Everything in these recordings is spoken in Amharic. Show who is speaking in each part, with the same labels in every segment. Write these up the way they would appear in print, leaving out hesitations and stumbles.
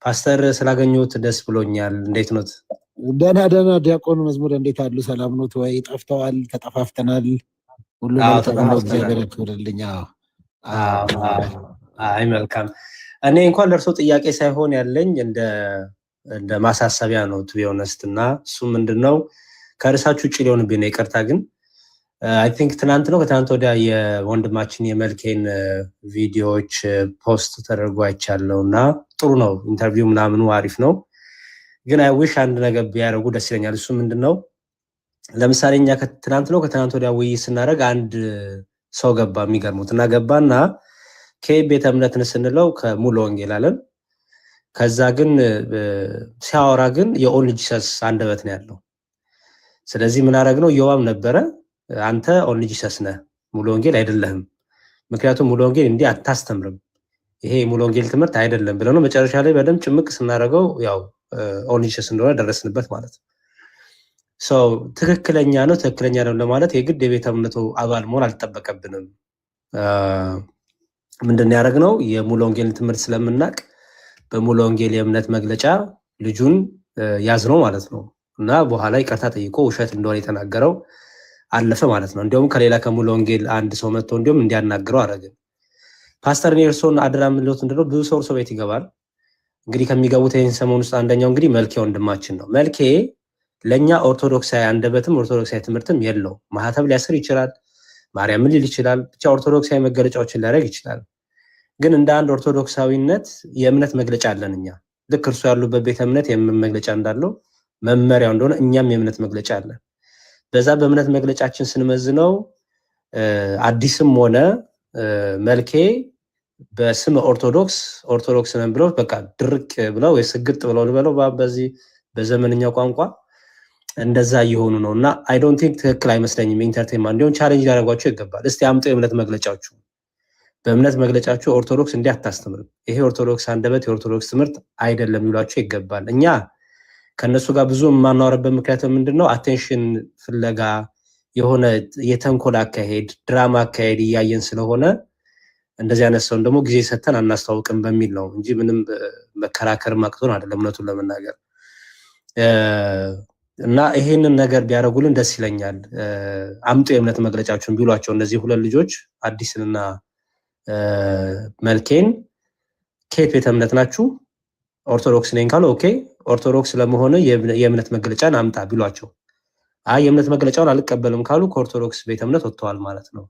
Speaker 1: ፓስተር ስላገኘሁት ደስ ብሎኛል። እንዴት ኖት?
Speaker 2: ደህና ዲያቆን መዝሙር እንዴት አሉ? ሰላም ኖት ወይ? ጠፍተዋል፣ ተጠፋፍተናል። ሁሉ መልካም ነው፣ እግዚአብሔር ያክብርልኝ።
Speaker 1: አይ መልካም። እኔ እንኳን ለእርሶ ጥያቄ ሳይሆን ያለኝ እንደ ማሳሰቢያ ነው ቱ ቢ ኦነስት። እና እሱ ምንድነው ከርዕሳችሁ ውጭ ሊሆንብኝ ነው፣ ይቅርታ። ግን አይ ቲንክ ትናንት ነው ከትናንት ወዲያ የወንድማችን የመልኬን ቪዲዮዎች ፖስት ተደርጎ አይቻለሁ እና ጥሩ ነው፣ ኢንተርቪው ምናምኑ አሪፍ ነው። ግን አይ ዊሽ አንድ ነገር ቢያደርጉ ደስ ይለኛል። እሱ ምንድነው ለምሳሌ እኛ ከትናንት ወዲያ ውይይት ስናደርግ አንድ ሰው ገባ፣ የሚገርሙት እና ገባና ከቤተ እምነትን ስንለው ከሙሉ ወንጌል አለን። ከዛ ግን ሲያወራ ግን የኦንሊ ጂሰስ አንደበት ነው ያለው። ስለዚህ ምን አደረግነው? ዮዋም ነበረ አንተ ኦንሊ ጂሰስ ነህ፣ ሙሉ ወንጌል አይደለህም። ምክንያቱም ሙሉ ወንጌል እንዲህ አታስተምርም፣ ይሄ ሙሉ ወንጌል ትምህርት አይደለም ብለው ነው መጨረሻ ላይ በደንብ ጭምቅ ስናደርገው ያው ኦንሊ ጂሰስ እንደሆነ ደረስንበት ማለት ነው። ትክክለኛ ነው ለማለት የግድ የቤተ እምነቱ አባል መሆን አልጠበቀብንም። ምንድን ያደረግነው የሙሉ ወንጌል ትምህርት ስለምናቅ በሙሉ ወንጌል የእምነት መግለጫ ልጁን ያዝነው ማለት ነው። እና በኋላ ይቅርታ ጠይቆ ውሸት እንደሆነ የተናገረው አለፈ ማለት ነው። እንዲያውም ከሌላ ከሙሉ ወንጌል አንድ ሰው መጥቶ እንዲያውም እንዲያናግረው አደረግን። ፓስተር ኔልሶን አድራ ምንለው እንደው ብዙ ሰው ቤት ይገባል። እንግዲህ ከሚገቡት ይህን ሰሞን ውስጥ አንደኛው እንግዲህ መልኬ ወንድማችን ነው። መልኬ ለኛ ኦርቶዶክሳዊ አንደበትም ኦርቶዶክሳዊ ትምህርትም የለው። ማህተብ ሊያስር ይችላል፣ ማርያምን ሊል ይችላል፣ ብቻ ኦርቶዶክሳዊ መገለጫዎችን ሊያደርግ ይችላል። ግን እንደ አንድ ኦርቶዶክሳዊነት የእምነት መግለጫ አለን እኛ። ልክ እርሱ ያሉበት ቤተ እምነት የእምነት መግለጫ እንዳለው መመሪያው እንደሆነ እኛም የእምነት መግለጫ አለን። በዛ በእምነት መግለጫችን ስንመዝነው አዲስም ሆነ መልኬ በስም ኦርቶዶክስ ነን ብለው በቃ ድርቅ ብለው ወይ ስግጥ ብለው ልበለው በዚህ በዘመንኛው ቋንቋ እንደዛ እየሆኑ ነው። እና አይ ዶንት ቲንክ ትክክል አይመስለኝም። ኢንተርቴንመንት እንዲሆን ቻሌንጅ ሊያደርጓቸው ይገባል። እስቲ አምጡ የእምነት መግለጫችሁ። በእምነት መግለጫችሁ ኦርቶዶክስ እንዲህ አታስተምርም፣ ይሄ ኦርቶዶክስ አንደበት የኦርቶዶክስ ትምህርት አይደለም ይሏቸው ይገባል። እኛ ከነሱ ጋር ብዙ የማናወራበት ምክንያት ምንድነው? አቴንሽን ፍለጋ የሆነ የተንኮል አካሄድ፣ ድራማ አካሄድ እያየን ስለሆነ እንደዚህ አይነት ሰውን ደግሞ ጊዜ ሰተን አናስተዋውቅም በሚል ነው እንጂ ምንም መከራከር ማቅቶን አይደለም እውነቱን ለመናገር። እና ይሄንን ነገር ቢያደርጉልን ደስ ይለኛል። አምጡ የእምነት መግለጫችሁን ቢሏቸው እነዚህ ሁለት ልጆች አዲስንና መልኬን ከየት ቤተ እምነት ናችሁ? ኦርቶዶክስ ነኝ ካሉ ኦኬ፣ ኦርቶዶክስ ለመሆነ የእምነት መግለጫን አምጣ ቢሏቸው፣ አይ የእምነት መግለጫውን አልቀበልም ካሉ ከኦርቶዶክስ ቤተ እምነት ወጥተዋል ማለት ነው።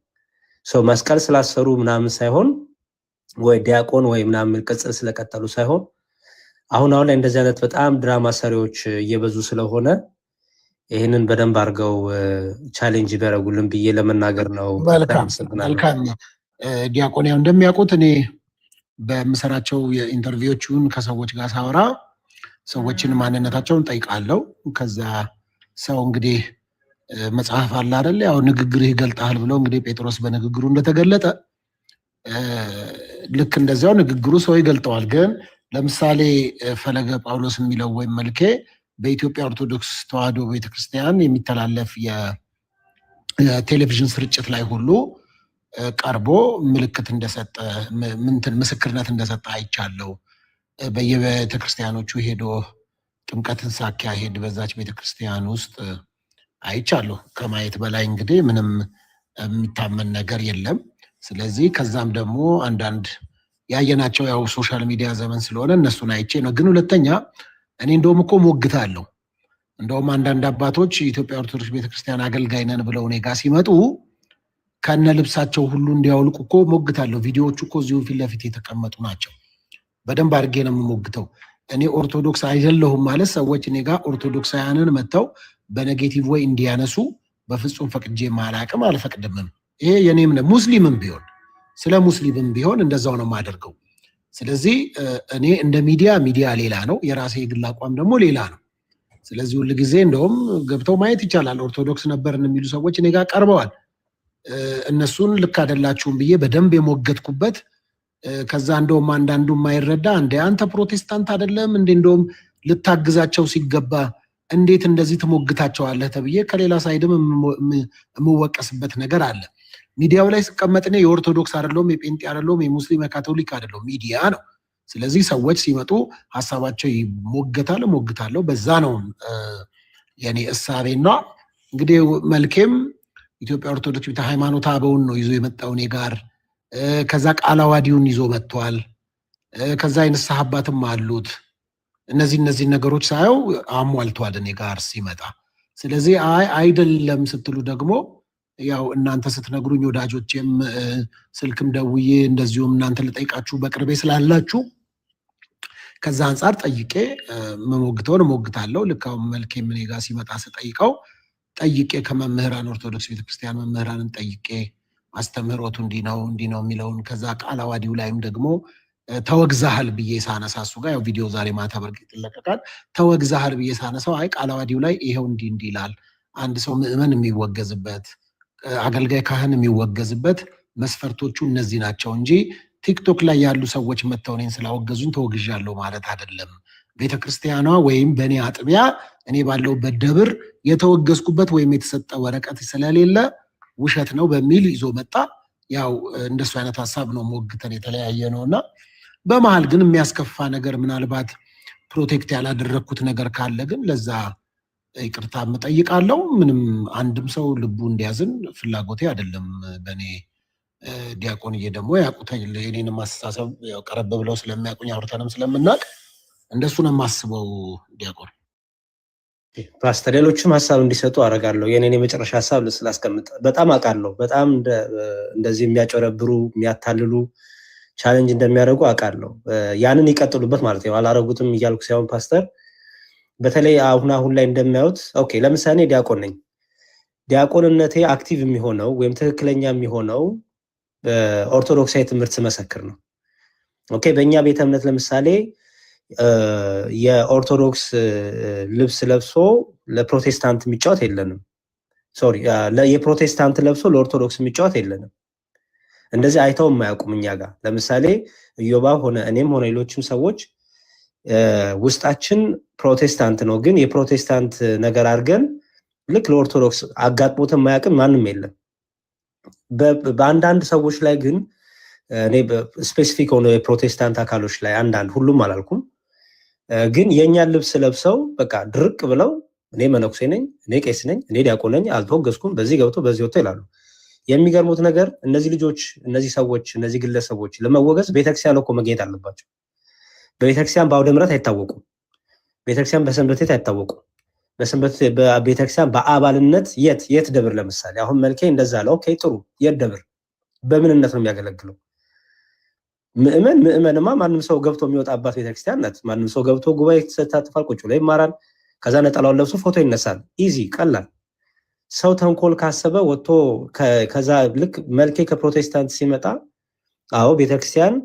Speaker 1: መስቀል ስላሰሩ ምናምን ሳይሆን ወይ ዲያቆን ወይ ምናምን ቅጽል ስለቀጠሉ ሳይሆን አሁን ላይ እንደዚህ አይነት በጣም ድራማ ሰሪዎች እየበዙ ስለሆነ ይሄንን በደንብ አድርገው ቻሌንጅ ቢያደርጉልን ብዬ ለመናገር ነው።
Speaker 2: መልካም ዲያቆን፣ ያው እንደሚያውቁት እኔ በምሰራቸው የኢንተርቪዎቹን ከሰዎች ጋር ሳወራ ሰዎችን ማንነታቸውን ጠይቃለሁ። ከዛ ሰው እንግዲህ መጽሐፍ አለ አይደል? ያው ንግግርህ ይገልጣል ብለው እንግዲህ ጴጥሮስ በንግግሩ እንደተገለጠ ልክ እንደዚያው ንግግሩ ሰው ይገልጠዋል። ግን ለምሳሌ ፈለገ ጳውሎስ የሚለው ወይም መልኬ በኢትዮጵያ ኦርቶዶክስ ተዋሕዶ ቤተክርስቲያን የሚተላለፍ የቴሌቪዥን ስርጭት ላይ ሁሉ ቀርቦ ምልክት እንደሰጠ ምስክርነት እንደሰጠ አይቻለው። በየቤተክርስቲያኖቹ ሄዶ ጥምቀትን ሳካሄድ በዛች ቤተክርስቲያን ውስጥ አይቻለሁ። ከማየት በላይ እንግዲህ ምንም የሚታመን ነገር የለም። ስለዚህ ከዛም ደግሞ አንዳንድ ያየናቸው ያው ሶሻል ሚዲያ ዘመን ስለሆነ እነሱን አይቼ ነው። ግን ሁለተኛ እኔ እንደውም እኮ ሞግታለሁ። እንደውም አንዳንድ አባቶች የኢትዮጵያ ኦርቶዶክስ ቤተክርስቲያን አገልጋይ ነን ብለው እኔ ጋር ሲመጡ ከነ ልብሳቸው ሁሉ እንዲያውልቁ እኮ ሞግታለሁ። ቪዲዮዎቹ እኮ እዚሁ ፊት ለፊት የተቀመጡ ናቸው። በደንብ አድርጌ ነው የምሞግተው። እኔ ኦርቶዶክስ አይደለሁም ማለት ሰዎች እኔ ጋር ኦርቶዶክሳውያንን መጥተው በኔጌቲቭ ወይ እንዲያነሱ በፍጹም ፈቅጄ ማላቅም አልፈቅድምም። ይሄ የኔም ነው። ሙስሊምም ቢሆን ስለ ሙስሊምም ቢሆን እንደዛው ነው የማደርገው። ስለዚህ እኔ እንደ ሚዲያ ሌላ ነው፣ የራሴ የግል አቋም ደግሞ ሌላ ነው። ስለዚህ ሁል ጊዜ እንደውም ገብተው ማየት ይቻላል። ኦርቶዶክስ ነበርን የሚሉ ሰዎች እኔ ጋር ቀርበዋል። እነሱን ልክ አይደላችሁም ብዬ በደንብ የሞገትኩበት። ከዛ እንደውም አንዳንዱ የማይረዳ እንደ አንተ ፕሮቴስታንት አይደለም እንዴ እንደውም ልታግዛቸው ሲገባ እንዴት እንደዚህ ትሞግታቸዋለህ ተብዬ ከሌላ ሳይድም የምወቀስበት ነገር አለ። ሚዲያው ላይ ስቀመጥ እኔ የኦርቶዶክስ አይደለሁም፣ የጴንጤ አይደለሁም፣ የሙስሊም የካቶሊክ አይደለሁም፣ ሚዲያ ነው። ስለዚህ ሰዎች ሲመጡ ሀሳባቸው ሞግታለሁ። በዛ ነው የኔ እሳቤና እንግዲህ መልኬም ኢትዮጵያ ኦርቶዶክስ ቤተ ሃይማኖት አበውን ነው ይዞ የመጣው እኔ ጋር። ከዛ ቃለ ዓዋዲውን ይዞ መጥቷል። ከዛ የንስሐ አባትም አሉት። እነዚህ ነገሮች ሳየው አሟልቷል እኔ ጋር ሲመጣ። ስለዚህ አይደለም ስትሉ ደግሞ ያው እናንተ ስትነግሩኝ ወዳጆቼም ስልክም ደውዬ እንደዚሁም እናንተ ልጠይቃችሁ በቅርቤ ስላላችሁ ከዛ አንጻር ጠይቄ መሞግተውን እሞግታለሁ። ልክ አሁን መልኬም እኔ ጋር ሲመጣ ስጠይቀው ጠይቄ ከመምህራን ኦርቶዶክስ ቤተክርስቲያን መምህራንን ጠይቄ አስተምህሮቱ እንዲህ ነው የሚለውን ከዛ ቃለ ዓዋዲው ላይም ደግሞ ተወግዛሃል ብዬ ሳነሳ እሱ ጋር ያው ቪዲዮ ዛሬ ማታ በርግጥ ይለቀቃል። ተወግዛሃል ብዬ ሳነሳው ቃለ ዓዋዲው ላይ ይሄው እንዲህ ይላል። አንድ ሰው ምዕመን የሚወገዝበት አገልጋይ ካህን የሚወገዝበት መስፈርቶቹ እነዚህ ናቸው እንጂ ቲክቶክ ላይ ያሉ ሰዎች መጥተው እኔን ስላወገዙኝ ተወግዣለሁ ማለት አይደለም። ቤተክርስቲያኗ ወይም በእኔ አጥቢያ እኔ ባለሁበት ደብር የተወገዝኩበት ወይም የተሰጠ ወረቀት ስለሌለ ውሸት ነው በሚል ይዞ መጣ። ያው እንደሱ አይነት ሀሳብ ነው ሞግተን የተለያየ ነው እና በመሀል ግን የሚያስከፋ ነገር ምናልባት ፕሮቴክት ያላደረግኩት ነገር ካለ ግን ለዛ ይቅርታ እጠይቃለሁ። ምንም አንድም ሰው ልቡ እንዲያዝን ፍላጎቴ አይደለም። በእኔ ዲያቆንዬ ደግሞ ያውቁታል። የኔንም አስተሳሰብ ቀረብ ብለው ስለሚያውቁኝ አውርተንም ስለምናውቅ እንደሱ ነው የማስበው። ዲያቆን
Speaker 1: ፓስተር፣ ሌሎችም ሀሳብ እንዲሰጡ አደርጋለሁ። የኔን የመጨረሻ ሀሳብ ስላስቀምጥ በጣም አውቃለሁ። በጣም እንደዚህ የሚያጨረብሩ የሚያታልሉ ቻሌንጅ እንደሚያደርጉ አውቃለሁ። ያንን ይቀጥሉበት ማለት ነው። አላረጉትም እያልኩ ሳይሆን ፓስተር፣ በተለይ አሁን ላይ እንደሚያዩት ኦኬ፣ ለምሳሌ ዲያቆን ነኝ። ዲያቆንነቴ አክቲቭ የሚሆነው ወይም ትክክለኛ የሚሆነው በኦርቶዶክሳዊ ትምህርት ስመሰክር ነው። ኦኬ፣ በእኛ ቤተ እምነት ለምሳሌ የኦርቶዶክስ ልብስ ለብሶ ለፕሮቴስታንት የሚጫወት የለንም። ሶሪ፣ የፕሮቴስታንት ለብሶ ለኦርቶዶክስ የሚጫወት የለንም። እንደዚህ አይተው የማያውቁም እኛ ጋር። ለምሳሌ ኢዮባ ሆነ እኔም ሆነ ሌሎችም ሰዎች ውስጣችን ፕሮቴስታንት ነው፣ ግን የፕሮቴስታንት ነገር አድርገን ልክ ለኦርቶዶክስ አጋጥሞት የማያውቅም ማንም የለም። በአንዳንድ ሰዎች ላይ ግን እኔ ስፔሲፊክ ሆነ የፕሮቴስታንት አካሎች ላይ አንዳንድ፣ ሁሉም አላልኩም፣ ግን የእኛን ልብስ ለብሰው በቃ ድርቅ ብለው እኔ መነኩሴ ነኝ፣ እኔ ቄስ ነኝ፣ እኔ ዲያቆን ነኝ፣ አልተወገዝኩም፣ በዚህ ገብቶ በዚህ ወጥቶ ይላሉ። የሚገርሙት ነገር እነዚህ ልጆች፣ እነዚህ ሰዎች፣ እነዚህ ግለሰቦች ለመወገዝ ቤተክርስቲያን እኮ መገኘት አለባቸው። በቤተክርስቲያን በአውደ ምሕረት አይታወቁም። ቤተክርስቲያን በሰንበት ቤት አይታወቁም። በቤተክርስቲያን በአባልነት የት ደብር፣ ለምሳሌ አሁን መልኬ እንደዛ አለ። ኦኬ ጥሩ፣ የት ደብር በምንነት ነው የሚያገለግለው? ምዕመንማ ማንም ሰው ገብቶ የሚወጣባት ቤተክርስቲያን ናት። ማንም ሰው ገብቶ ጉባኤ ተሳትፋል፣ ቁጭ ብሎ ይማራል፣ ከዛ ነጠላውን ለብሶ ፎቶ ይነሳል። ኢዚ ቀላል። ሰው ተንኮል ካሰበ ወጥቶ ከዛ ልክ መልኬ ከፕሮቴስታንት ሲመጣ አዎ ቤተክርስቲያን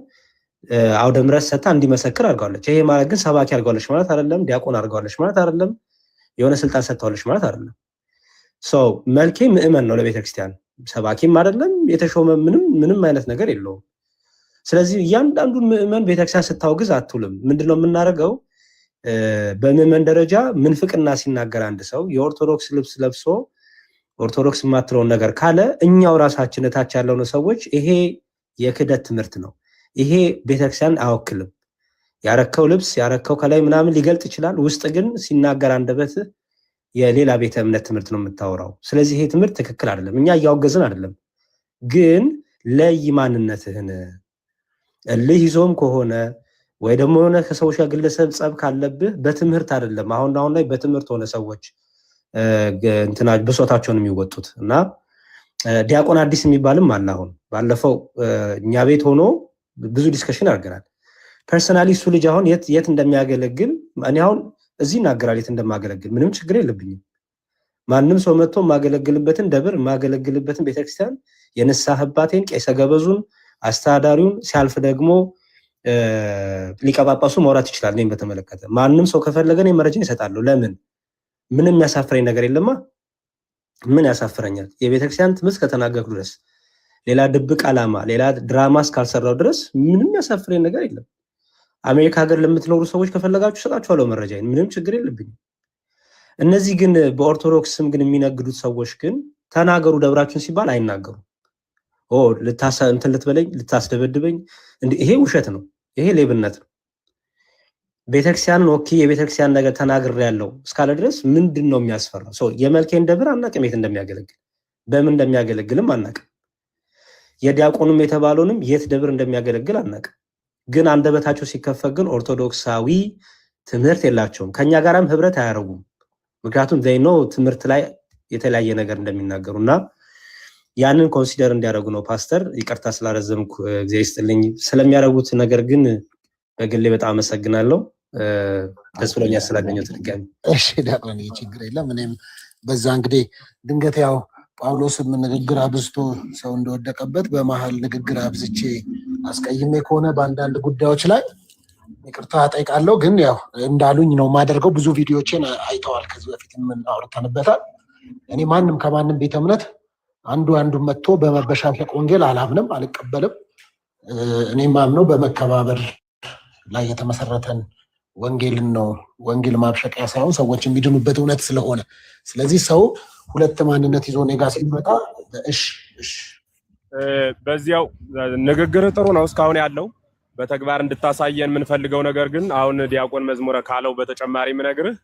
Speaker 1: አውደ ምሕረት ሰታ እንዲመሰክር አድርጋለች። ይሄ ማለት ግን ሰባኪ አድርጋለች ማለት አይደለም። ዲያቆን አድርጋለች ማለት አይደለም። የሆነ ስልጣን ሰጥታለች ማለት አይደለም። ሰው መልኬ ምዕመን ነው ለቤተክርስቲያን፣ ሰባኪም አይደለም፣ የተሾመ ምንም አይነት ነገር የለውም። ስለዚህ እያንዳንዱን ምዕመን ቤተክርስቲያን ስታወግዝ አትውልም። ምንድነው የምናደርገው? በምዕመን ደረጃ ምንፍቅና ሲናገር አንድ ሰው የኦርቶዶክስ ልብስ ለብሶ ኦርቶዶክስ የማትለውን ነገር ካለ እኛው ራሳችን እታች ያለው ሰዎች ይሄ የክህደት ትምህርት ነው፣ ይሄ ቤተክርስቲያን አይወክልም። ያረከው ልብስ ያረከው ከላይ ምናምን ሊገልጥ ይችላል፣ ውስጥ ግን ሲናገር አንደበት የሌላ ቤተ እምነት ትምህርት ነው የምታወራው። ስለዚህ ይሄ ትምህርት ትክክል አይደለም። እኛ እያወገዝን አይደለም፣ ግን ለይ ማንነትህን። እልህ ይዞም ከሆነ ወይ ደግሞ የሆነ ከሰዎች ጋር ግለሰብ ጸብ ካለብህ በትምህርት አይደለም። አሁን ላይ በትምህርት ሆነ ሰዎች እንትና ብሶታቸውን የሚወጡት እና ዲያቆን አዲስ የሚባልም አለ። አሁን ባለፈው እኛ ቤት ሆኖ ብዙ ዲስከሽን አድርገናል። ፐርሰናሊ እሱ ልጅ አሁን የት እንደሚያገለግል እኔ አሁን እዚህ እናገራል የት እንደማገለግል ምንም ችግር የለብኝም። ማንም ሰው መጥቶ የማገለግልበትን ደብር የማገለግልበትን ቤተክርስቲያን የንስሐ አባቴን ቄሰ ገበዙን አስተዳዳሪውን ሲያልፍ ደግሞ ሊቀ ጳጳሱ ማውራት ይችላል። እኔም በተመለከተ ማንም ሰው ከፈለገ እኔ መረጃ ይሰጣለሁ። ለምን? ምንም ያሳፍረኝ ነገር የለማ። ምን ያሳፍረኛል? የቤተክርስቲያን ትምህርት ከተናገርኩ ድረስ ሌላ ድብቅ ዓላማ ሌላ ድራማ እስካልሰራው ድረስ ምንም ያሳፍረኝ ነገር የለም። አሜሪካ ሀገር ለምትኖሩ ሰዎች ከፈለጋችሁ ሰጣችኋለሁ መረጃ፣ ምንም ችግር የለብኝም። እነዚህ ግን በኦርቶዶክስ ስም ግን የሚነግዱት ሰዎች ግን ተናገሩ ደብራችሁን ሲባል አይናገሩም። እንትን ልትበለኝ ልታስደበድበኝ፣ ይሄ ውሸት ነው፣ ይሄ ሌብነት ነው። ቤተክርስቲያንን ወኪዬ የቤተክርስቲያን ነገር ተናግሬያለሁ እስካለ ድረስ ምንድነው የሚያስፈራው? የመልኬን ደብር አናውቅም፣ የት እንደሚያገለግል በምን እንደሚያገለግልም አናውቅም። የዲያቆኑም የተባለውንም የት ደብር እንደሚያገለግል አናውቅም። ግን አንደበታቸው ሲከፈት ግን ኦርቶዶክሳዊ ትምህርት የላቸውም። ከኛ ጋራም ህብረት አያደርጉም። ምክንያቱም ዘይኖ ትምህርት ላይ የተለያየ ነገር እንደሚናገሩና ያንን ኮንሲደር እንዲያደርጉ ነው። ፓስተር ይቅርታ ስላረዘምኩ እግዚአብሔር ይስጥልኝ። ስለሚያደርጉት ነገር ግን በግሌ በጣም አመሰግናለሁ። ደስ ብሎኛል ስላገኘሁት ድጋሚ።
Speaker 2: እሺ ዲያቆን ችግር የለም። እኔም በዛ እንግዲህ ድንገት ያው ጳውሎስም ንግግር አብዝቶ ሰው እንደወደቀበት በመሀል ንግግር አብዝቼ አስቀይሜ ከሆነ በአንዳንድ ጉዳዮች ላይ ይቅርታ ጠይቃለሁ። ግን ያው እንዳሉኝ ነው የማደርገው። ብዙ ቪዲዮችን አይተዋል፣ ከዚህ በፊት አውርተንበታል። እኔ ማንም ከማንም ቤተ እምነት አንዱ መጥቶ በመበሻሸቅ ወንጌል አላምንም፣ አልቀበልም። እኔ ማምነው በመከባበር ላይ የተመሰረተን ወንጌልን ነው። ወንጌል ማብሸቂያ ሳይሆን ሰዎች የሚድኑበት እውነት ስለሆነ፣ ስለዚህ ሰው ሁለት ማንነት ይዞ እኔ ጋር ሲመጣ እሺ
Speaker 3: በዚያው ንግግር ጥሩ ነው እስካሁን ያለው በተግባር እንድታሳየን የምንፈልገው ነገር ግን አሁን ዲያቆን መዝሙረ ካለው በተጨማሪ ምነግርህ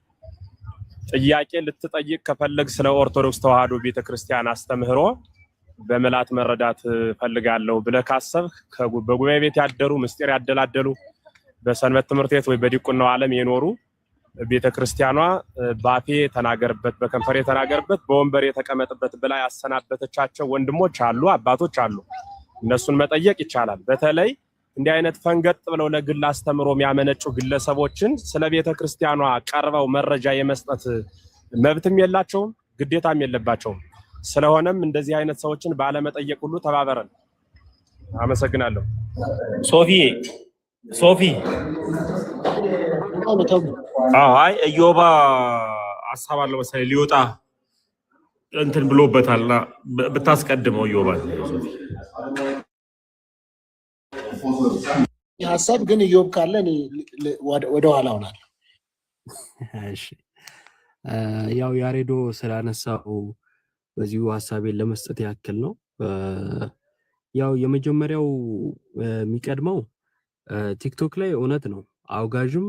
Speaker 3: ጥያቄ ልትጠይቅ ከፈለግ ስለ ኦርቶዶክስ ተዋህዶ ቤተክርስቲያን አስተምህሮ በመላት መረዳት ፈልጋለሁ ብለህ ካሰብህ በጉባኤ ቤት ያደሩ ምስጢር ያደላደሉ በሰንበት ትምህርት ቤት ወይ በዲቁናው ዓለም የኖሩ ቤተክርስቲያኗ ባፌ ተናገርበት በከንፈሬ ተናገርበት በወንበር የተቀመጥበት ብላ ያሰናበተቻቸው ወንድሞች አሉ፣ አባቶች አሉ። እነሱን መጠየቅ ይቻላል። በተለይ እንዲህ አይነት ፈንገጥ ብለው ለግል አስተምሮ የሚያመነጩ ግለሰቦችን ስለ ቤተክርስቲያኗ ቀርበው መረጃ የመስጠት መብትም የላቸውም ግዴታም የለባቸውም። ስለሆነም እንደዚህ አይነት ሰዎችን ባለመጠየቅ ሁሉ ተባበረን። አመሰግናለሁ።
Speaker 4: ሶፊ አይ እዮባ ሐሳብ አለው መሰለኝ ሊወጣ እንትን ብሎበታልና ብታስቀድመው እዮባ
Speaker 2: ሐሳብ ግን እዮብ ካለ እኔ ወደ ኋላ ሆናለሁ።
Speaker 5: እሺ ያው ያሬዶ ስላነሳው በዚሁ ሐሳቤን ለመስጠት ያክል ነው። ያው የመጀመሪያው የሚቀድመው ቲክቶክ ላይ እውነት ነው አውጋዥም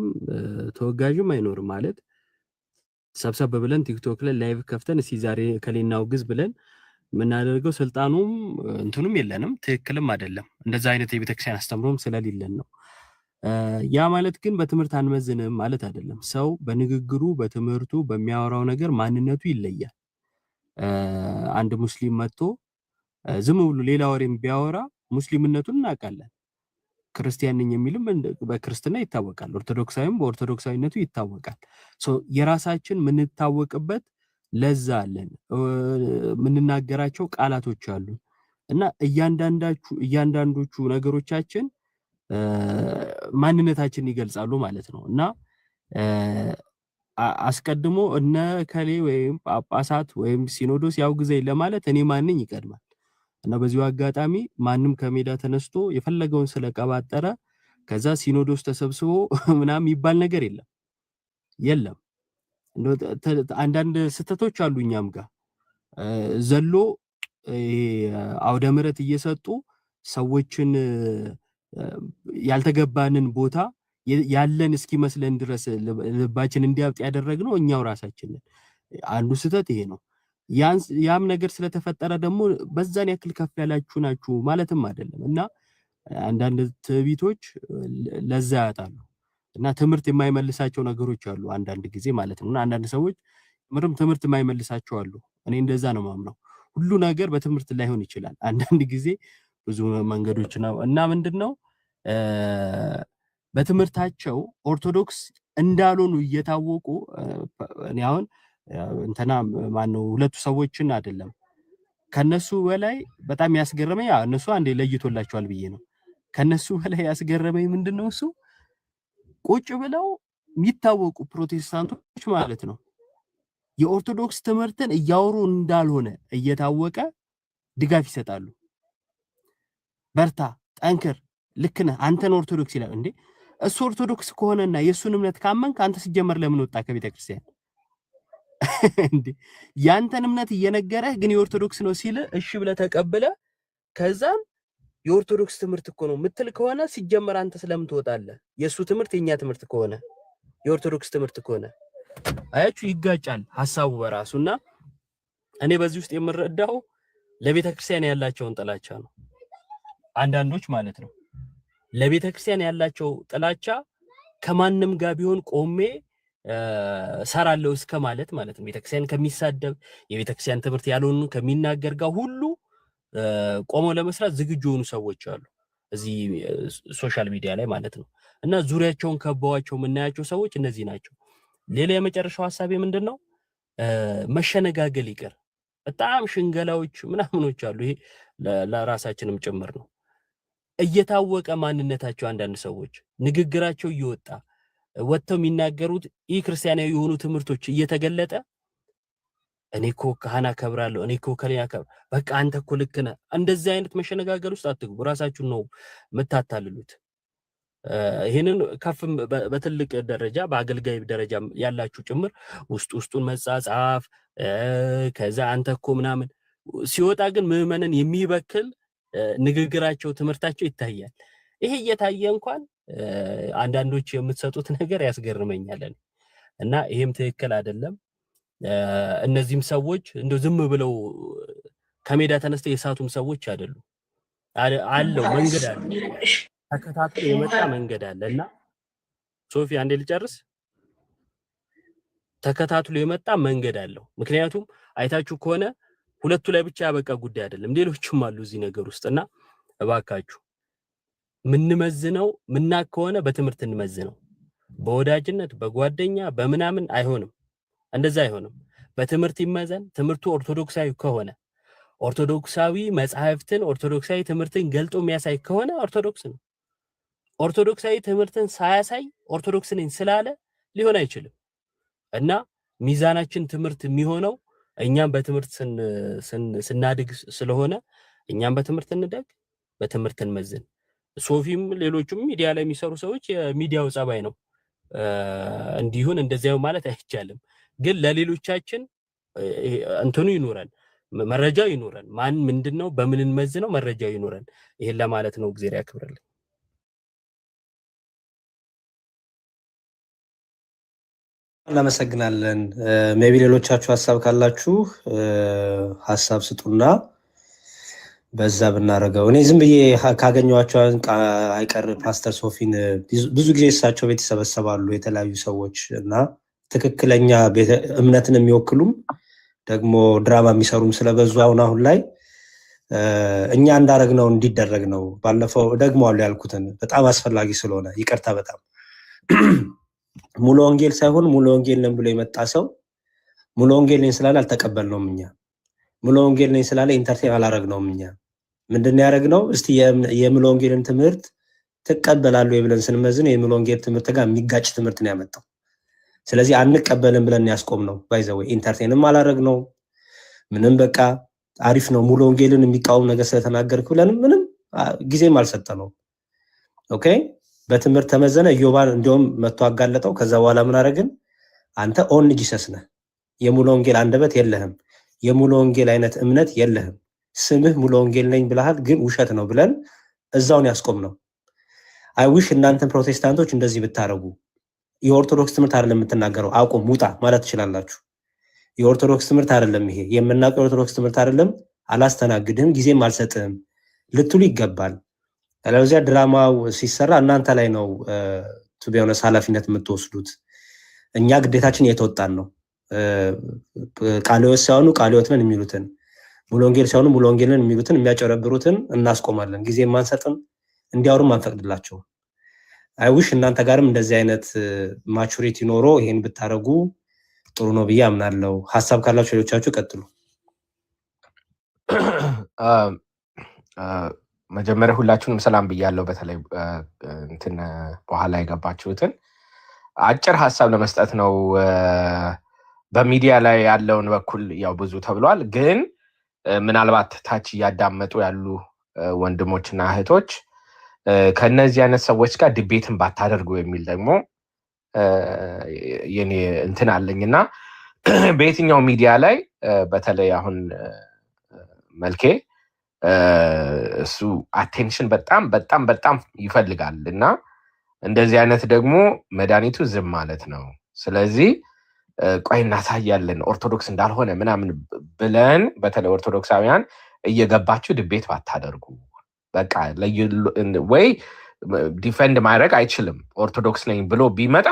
Speaker 5: ተወጋዥም አይኖርም ማለት ሰብሰብ ብለን ቲክቶክ ላይ ላይቭ ከፍተን እስኪ ዛሬ ከሌናው ግዝ ብለን ምናደርገው ስልጣኑም እንትኑም የለንም ትክክልም አይደለም። እንደዛ አይነት የቤተክርስቲያን አስተምሮም ስለሌለን ነው። ያ ማለት ግን በትምህርት አንመዝንም ማለት አይደለም። ሰው በንግግሩ በትምህርቱ በሚያወራው ነገር ማንነቱ ይለያል። አንድ ሙስሊም መጥቶ ዝም ብሎ ሌላ ወሬም ቢያወራ ሙስሊምነቱን እናውቃለን። ክርስቲያን ነኝ የሚልም በክርስትና ይታወቃል፣ ኦርቶዶክሳዊም በኦርቶዶክሳዊነቱ ይታወቃል። የራሳችን ምንታወቅበት ለዛ አለን፣ ምንናገራቸው ቃላቶች አሉ እና እያንዳንዶቹ ነገሮቻችን ማንነታችንን ይገልጻሉ ማለት ነው። እና አስቀድሞ እነ ከሌ ወይም ጳጳሳት ወይም ሲኖዶስ ያው ጊዜ ለማለት እኔ ማንኝ ይቀድማል። እና በዚሁ አጋጣሚ ማንም ከሜዳ ተነስቶ የፈለገውን ስለቀባጠረ ከዛ ሲኖዶስ ተሰብስቦ ምናምን ይባል ነገር የለም። አንዳንድ ስተቶች አሉ እኛም ጋር ዘሎ አውደ ምሕረት እየሰጡ ሰዎችን ያልተገባንን ቦታ ያለን እስኪመስለን ድረስ ልባችን እንዲያብጥ ያደረግነው እኛው ራሳችን ነን። አንዱ ስተት ይሄ ነው። ያም ነገር ስለተፈጠረ ደግሞ በዛን ያክል ከፍ ያላችሁ ናችሁ ማለትም አይደለም። እና አንዳንድ ትዕቢቶች ለዛ ያጣሉ እና ትምህርት የማይመልሳቸው ነገሮች አሉ አንዳንድ ጊዜ ማለት ነው። እና አንዳንድ ሰዎች ትምህርት የማይመልሳቸው አሉ። እኔ እንደዛ ነው ማምነው። ሁሉ ነገር በትምህርት ላይሆን ይችላል። አንዳንድ ጊዜ ብዙ መንገዶች ነው እና ምንድነው በትምህርታቸው ኦርቶዶክስ እንዳልሆኑ እየታወቁ እኔ አሁን እንተና ማነው ሁለቱ ሰዎችን አይደለም ከነሱ በላይ በጣም ያስገረመኝ እነሱ አንዴ ለይቶላቸዋል ብዬ ነው። ከነሱ በላይ ያስገረመኝ ምንድነው እሱ ቁጭ ብለው የሚታወቁ ፕሮቴስታንቶች ማለት ነው የኦርቶዶክስ ትምህርትን እያወሩ እንዳልሆነ እየታወቀ ድጋፍ ይሰጣሉ። በርታ፣ ጠንክር፣ ልክ ነህ አንተን ኦርቶዶክስ ይላል። እንዴ እሱ ኦርቶዶክስ ከሆነና የሱን እምነት ካመንክ አንተ ሲጀመር ለምን ወጣ ከቤተክርስቲያን? እንዴ ያንተን እምነት እየነገረህ ግን የኦርቶዶክስ ነው ሲል እሺ ብለህ ተቀብለ ከዛም የኦርቶዶክስ ትምህርት እኮ ነው ምትል ከሆነ ሲጀመር አንተ ስለምን ትወጣለህ? የሱ ትምህርት የኛ ትምህርት ከሆነ የኦርቶዶክስ ትምህርት ከሆነ አያችሁ ይጋጫል ሐሳቡ በራሱና እኔ በዚህ ውስጥ የምረዳው ለቤተክርስቲያን ያላቸውን ጥላቻ ነው። አንዳንዶች ማለት ነው ለቤተክርስቲያን ያላቸው ጥላቻ ከማንም ጋር ቢሆን ቆሜ ሰራለው እስከ ማለት ነው። ቤተክርስቲያን ከሚሳደብ የቤተክርስቲያን ትምህርት ያልሆኑ ከሚናገር ጋር ሁሉ ቆመው ለመስራት ዝግጁ የሆኑ ሰዎች አሉ እዚህ ሶሻል ሚዲያ ላይ ማለት ነው። እና ዙሪያቸውን ከበዋቸው የምናያቸው ሰዎች እነዚህ ናቸው። ሌላ የመጨረሻው ሐሳቤ ምንድነው? መሸነጋገል ይቀር በጣም ሽንገላዎች ምናምኖች አሉ። ይሄ ለራሳችንም ጭምር ነው። እየታወቀ ማንነታቸው አንዳንድ ሰዎች ንግግራቸው እየወጣ ወጥተው የሚናገሩት ክርስቲያናዊ የሆኑ ትምህርቶች እየተገለጠ እኔ እኮ ካህን አከብራለሁ፣ እኔ እኮ ከሌላ አከብር፣ በቃ አንተ እኮ ልክ ነህ። እንደዚህ አይነት መሸነጋገል ውስጥ አትግቡ። ራሳችሁን ነው የምታታልሉት። ይሄንን ከፍም በትልቅ ደረጃ በአገልጋይ ደረጃ ያላችሁ ጭምር ውስጡን መጻጻፍ ከዛ አንተ እኮ ምናምን ሲወጣ ግን ምዕመንን የሚበክል ንግግራቸው ትምህርታቸው ይታያል። ይሄ እየታየ እንኳን አንዳንዶች የምትሰጡት ነገር ያስገርመኛል እና ይሄም ትክክል አይደለም። እነዚህም ሰዎች እንደው ዝም ብለው ከሜዳ ተነስተው የሳቱም ሰዎች አይደሉም። አለው መንገድ አለ፣ ተከታትሎ የመጣ መንገድ አለና ሶፊ አንዴ ልጨርስ። ተከታትሎ የመጣ መንገድ አለው። ምክንያቱም አይታችሁ ከሆነ ሁለቱ ላይ ብቻ ያበቃ ጉዳይ አይደለም፣ ሌሎችም አሉ እዚህ ነገር ውስጥና እባካችሁ ምንመዝነው ምናክ ከሆነ በትምህርት እንመዝነው። በወዳጅነት በጓደኛ በምናምን አይሆንም፣ እንደዛ አይሆንም። በትምህርት ይመዘን። ትምህርቱ ኦርቶዶክሳዊ ከሆነ ኦርቶዶክሳዊ መጽሐፍትን ኦርቶዶክሳዊ ትምህርትን ገልጦ የሚያሳይ ከሆነ ኦርቶዶክስ ነው። ኦርቶዶክሳዊ ትምህርትን ሳያሳይ ኦርቶዶክስ ነኝ ስላለ ሊሆን አይችልም። እና ሚዛናችን ትምህርት የሚሆነው እኛም በትምህርት ስናድግ ስለሆነ እኛም በትምህርት እንደግ፣ በትምህርት እንመዝን። ሶፊም ሌሎችም ሚዲያ ላይ የሚሰሩ ሰዎች የሚዲያው ጸባይ ነው እንዲሁን እንደዚያው ማለት አይቻልም። ግን ለሌሎቻችን እንትኑ ይኖራል፣ መረጃው ይኖራል። ማን ምንድነው በምን እንመዝነው መረጃው ይኖራል። ይሄን ለማለት ነው። እግዚአብሔር ያክብርልኝ።
Speaker 1: እናመሰግናለን። ሜቢ ሌሎቻችሁ ሐሳብ ካላችሁ ሐሳብ ስጡና በዛ ብናረጋው። እኔ ዝም ብዬ ካገኘኋቸው አይቀር ፓስተር ሶፊን ብዙ ጊዜ እሳቸው ቤት ይሰበሰባሉ የተለያዩ ሰዎች እና ትክክለኛ እምነትን የሚወክሉም ደግሞ ድራማ የሚሰሩም ስለበዙ አሁን ላይ እኛ እንዳረግነው እንዲደረግ ነው። ባለፈው ደግሞ አሉ ያልኩትን በጣም አስፈላጊ ስለሆነ ይቅርታ። በጣም ሙሉ ወንጌል ሳይሆን ሙሉ ወንጌል ነን ብሎ የመጣ ሰው ሙሉ ወንጌል ነኝ ስላለ አልተቀበልነውም። እኛ ሙሉ ወንጌል ነኝ ስላለ ኢንተርቴን አላረግነውም። እኛ ምንድነው ያረግነው? እስቲ የሙሉ ወንጌልን ትምህርት ትቀበላለህ ብለን ስንመዝን የሙሉ ወንጌል ትምህርት ጋር የሚጋጭ ትምህርት ነው ያመጣው። ስለዚህ አንቀበልም ብለን ያስቆምነው። ባይዘው ኢንተርቴንም አላረግነው ምንም በቃ አሪፍ ነው ሙሉ ወንጌልን የሚቃወም ነገር ስለተናገርክ ብለን ምንም ጊዜም አልሰጠነው። ኦኬ በትምህርት ተመዘነ። ኢዮባን እንደውም መጥቶ አጋለጠው። ከዛ በኋላ ምን አረግን? አንተ ኦን ጂሰስ ነህ፣ የሙሉ ወንጌል አንደበት የለህም፣ የሙሉ ወንጌል አይነት እምነት የለህም፣ ስምህ ሙሉ ወንጌል ነኝ ብለሃል፣ ግን ውሸት ነው ብለን እዛውን ያስቆምነው። አይዊሽ እናንተን ፕሮቴስታንቶች እንደዚህ ብታረጉ። የኦርቶዶክስ ትምህርት አይደለም የምትናገረው፣ አቁም ውጣ ማለት ትችላላችሁ። የኦርቶዶክስ ትምህርት አይደለም ይሄ፣ የምናውቀው የኦርቶዶክስ ትምህርት አይደለም፣ አላስተናግድህም፣ ጊዜም አልሰጥህም ልትሉ ይገባል። አለበለዚያ ድራማው ሲሰራ እናንተ ላይ ነው ቱቢያውነስ ኃላፊነት የምትወስዱት። እኛ ግዴታችን እየተወጣን ነው። ቃልዮት ሳይሆኑ ቃልዮት ነን የሚሉትን፣ ሙሉ ወንጌል ሳይሆኑ ሙሉ ወንጌል ነን የሚሉትን የሚያጨረብሩትን እናስቆማለን። ጊዜ ማንሰጥም እንዲያወሩም አንፈቅድላቸው። አይዊሽ እናንተ ጋርም እንደዚህ አይነት ማቹሪቲ ኖሮ ይሄን ብታረጉ ጥሩ ነው ብዬ አምናለሁ። ሐሳብ ካላችሁ ሌሎቻችሁ ቀጥሉ።
Speaker 6: መጀመሪያ ሁላችሁንም ሰላም ብያለሁ። በተለይ እንትን በኋላ የገባችሁትን አጭር ሐሳብ ለመስጠት ነው። በሚዲያ ላይ ያለውን በኩል ያው ብዙ ተብሏል፣ ግን ምናልባት ታች እያዳመጡ ያሉ ወንድሞችና እህቶች ከነዚህ አይነት ሰዎች ጋር ዲቤትን ባታደርጉ የሚል ደግሞ የኔ እንትን አለኝና በየትኛው ሚዲያ ላይ በተለይ አሁን መልኬ እሱ አቴንሽን በጣም በጣም በጣም ይፈልጋል እና እንደዚህ አይነት ደግሞ መድኃኒቱ ዝም ማለት ነው። ስለዚህ ቆይ እናሳያለን ኦርቶዶክስ እንዳልሆነ ምናምን ብለን በተለይ ኦርቶዶክሳውያን እየገባችሁ ድቤት ባታደርጉ በቃ ወይ ዲፌንድ ማድረግ አይችልም ኦርቶዶክስ ነኝ ብሎ ቢመጣ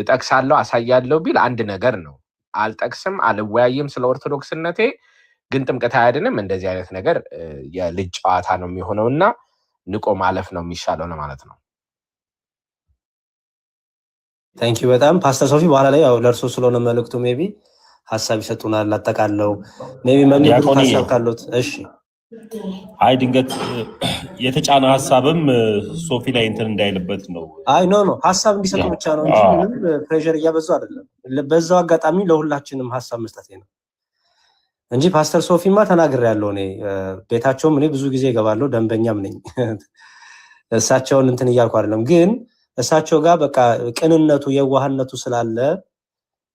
Speaker 6: ጠቅሳለሁ አሳያለሁ ቢል አንድ ነገር ነው። አልጠቅስም አልወያይም ስለ ኦርቶዶክስነቴ ግን ጥምቀት አያድንም እንደዚህ አይነት ነገር የልጅ ጨዋታ ነው የሚሆነውና ንቆ ማለፍ ነው የሚሻለው ለማለት ነው።
Speaker 1: ታንኪ በጣም ፓስተር ሶፊ በኋላ ላይ ያው ለእርሶ ስለሆነ መልእክቱ ሜቢ ሀሳብ ይሰጡናል። አጠቃለው ሜቢ መምህሩ ሀሳብ ካሉት እሺ።
Speaker 4: አይ ድንገት የተጫነ ሀሳብም ሶፊ ላይ እንትን እንዳይልበት ነው።
Speaker 1: አይ ኖ ሀሳብ እንዲሰጡ ብቻ ነው እንጂ ምንም ፕሬሸር እያበዙ አይደለም። በዛው አጋጣሚ ለሁላችንም ሀሳብ መስጠት ነው እንጂ ፓስተር ሶፊማ ተናግሬያለሁ። እኔ ቤታቸውም እኔ ብዙ ጊዜ እገባለሁ፣ ደንበኛም ነኝ። እሳቸውን እንትን እያልኩ አይደለም፣ ግን እሳቸው ጋር በቃ ቅንነቱ የዋህነቱ ስላለ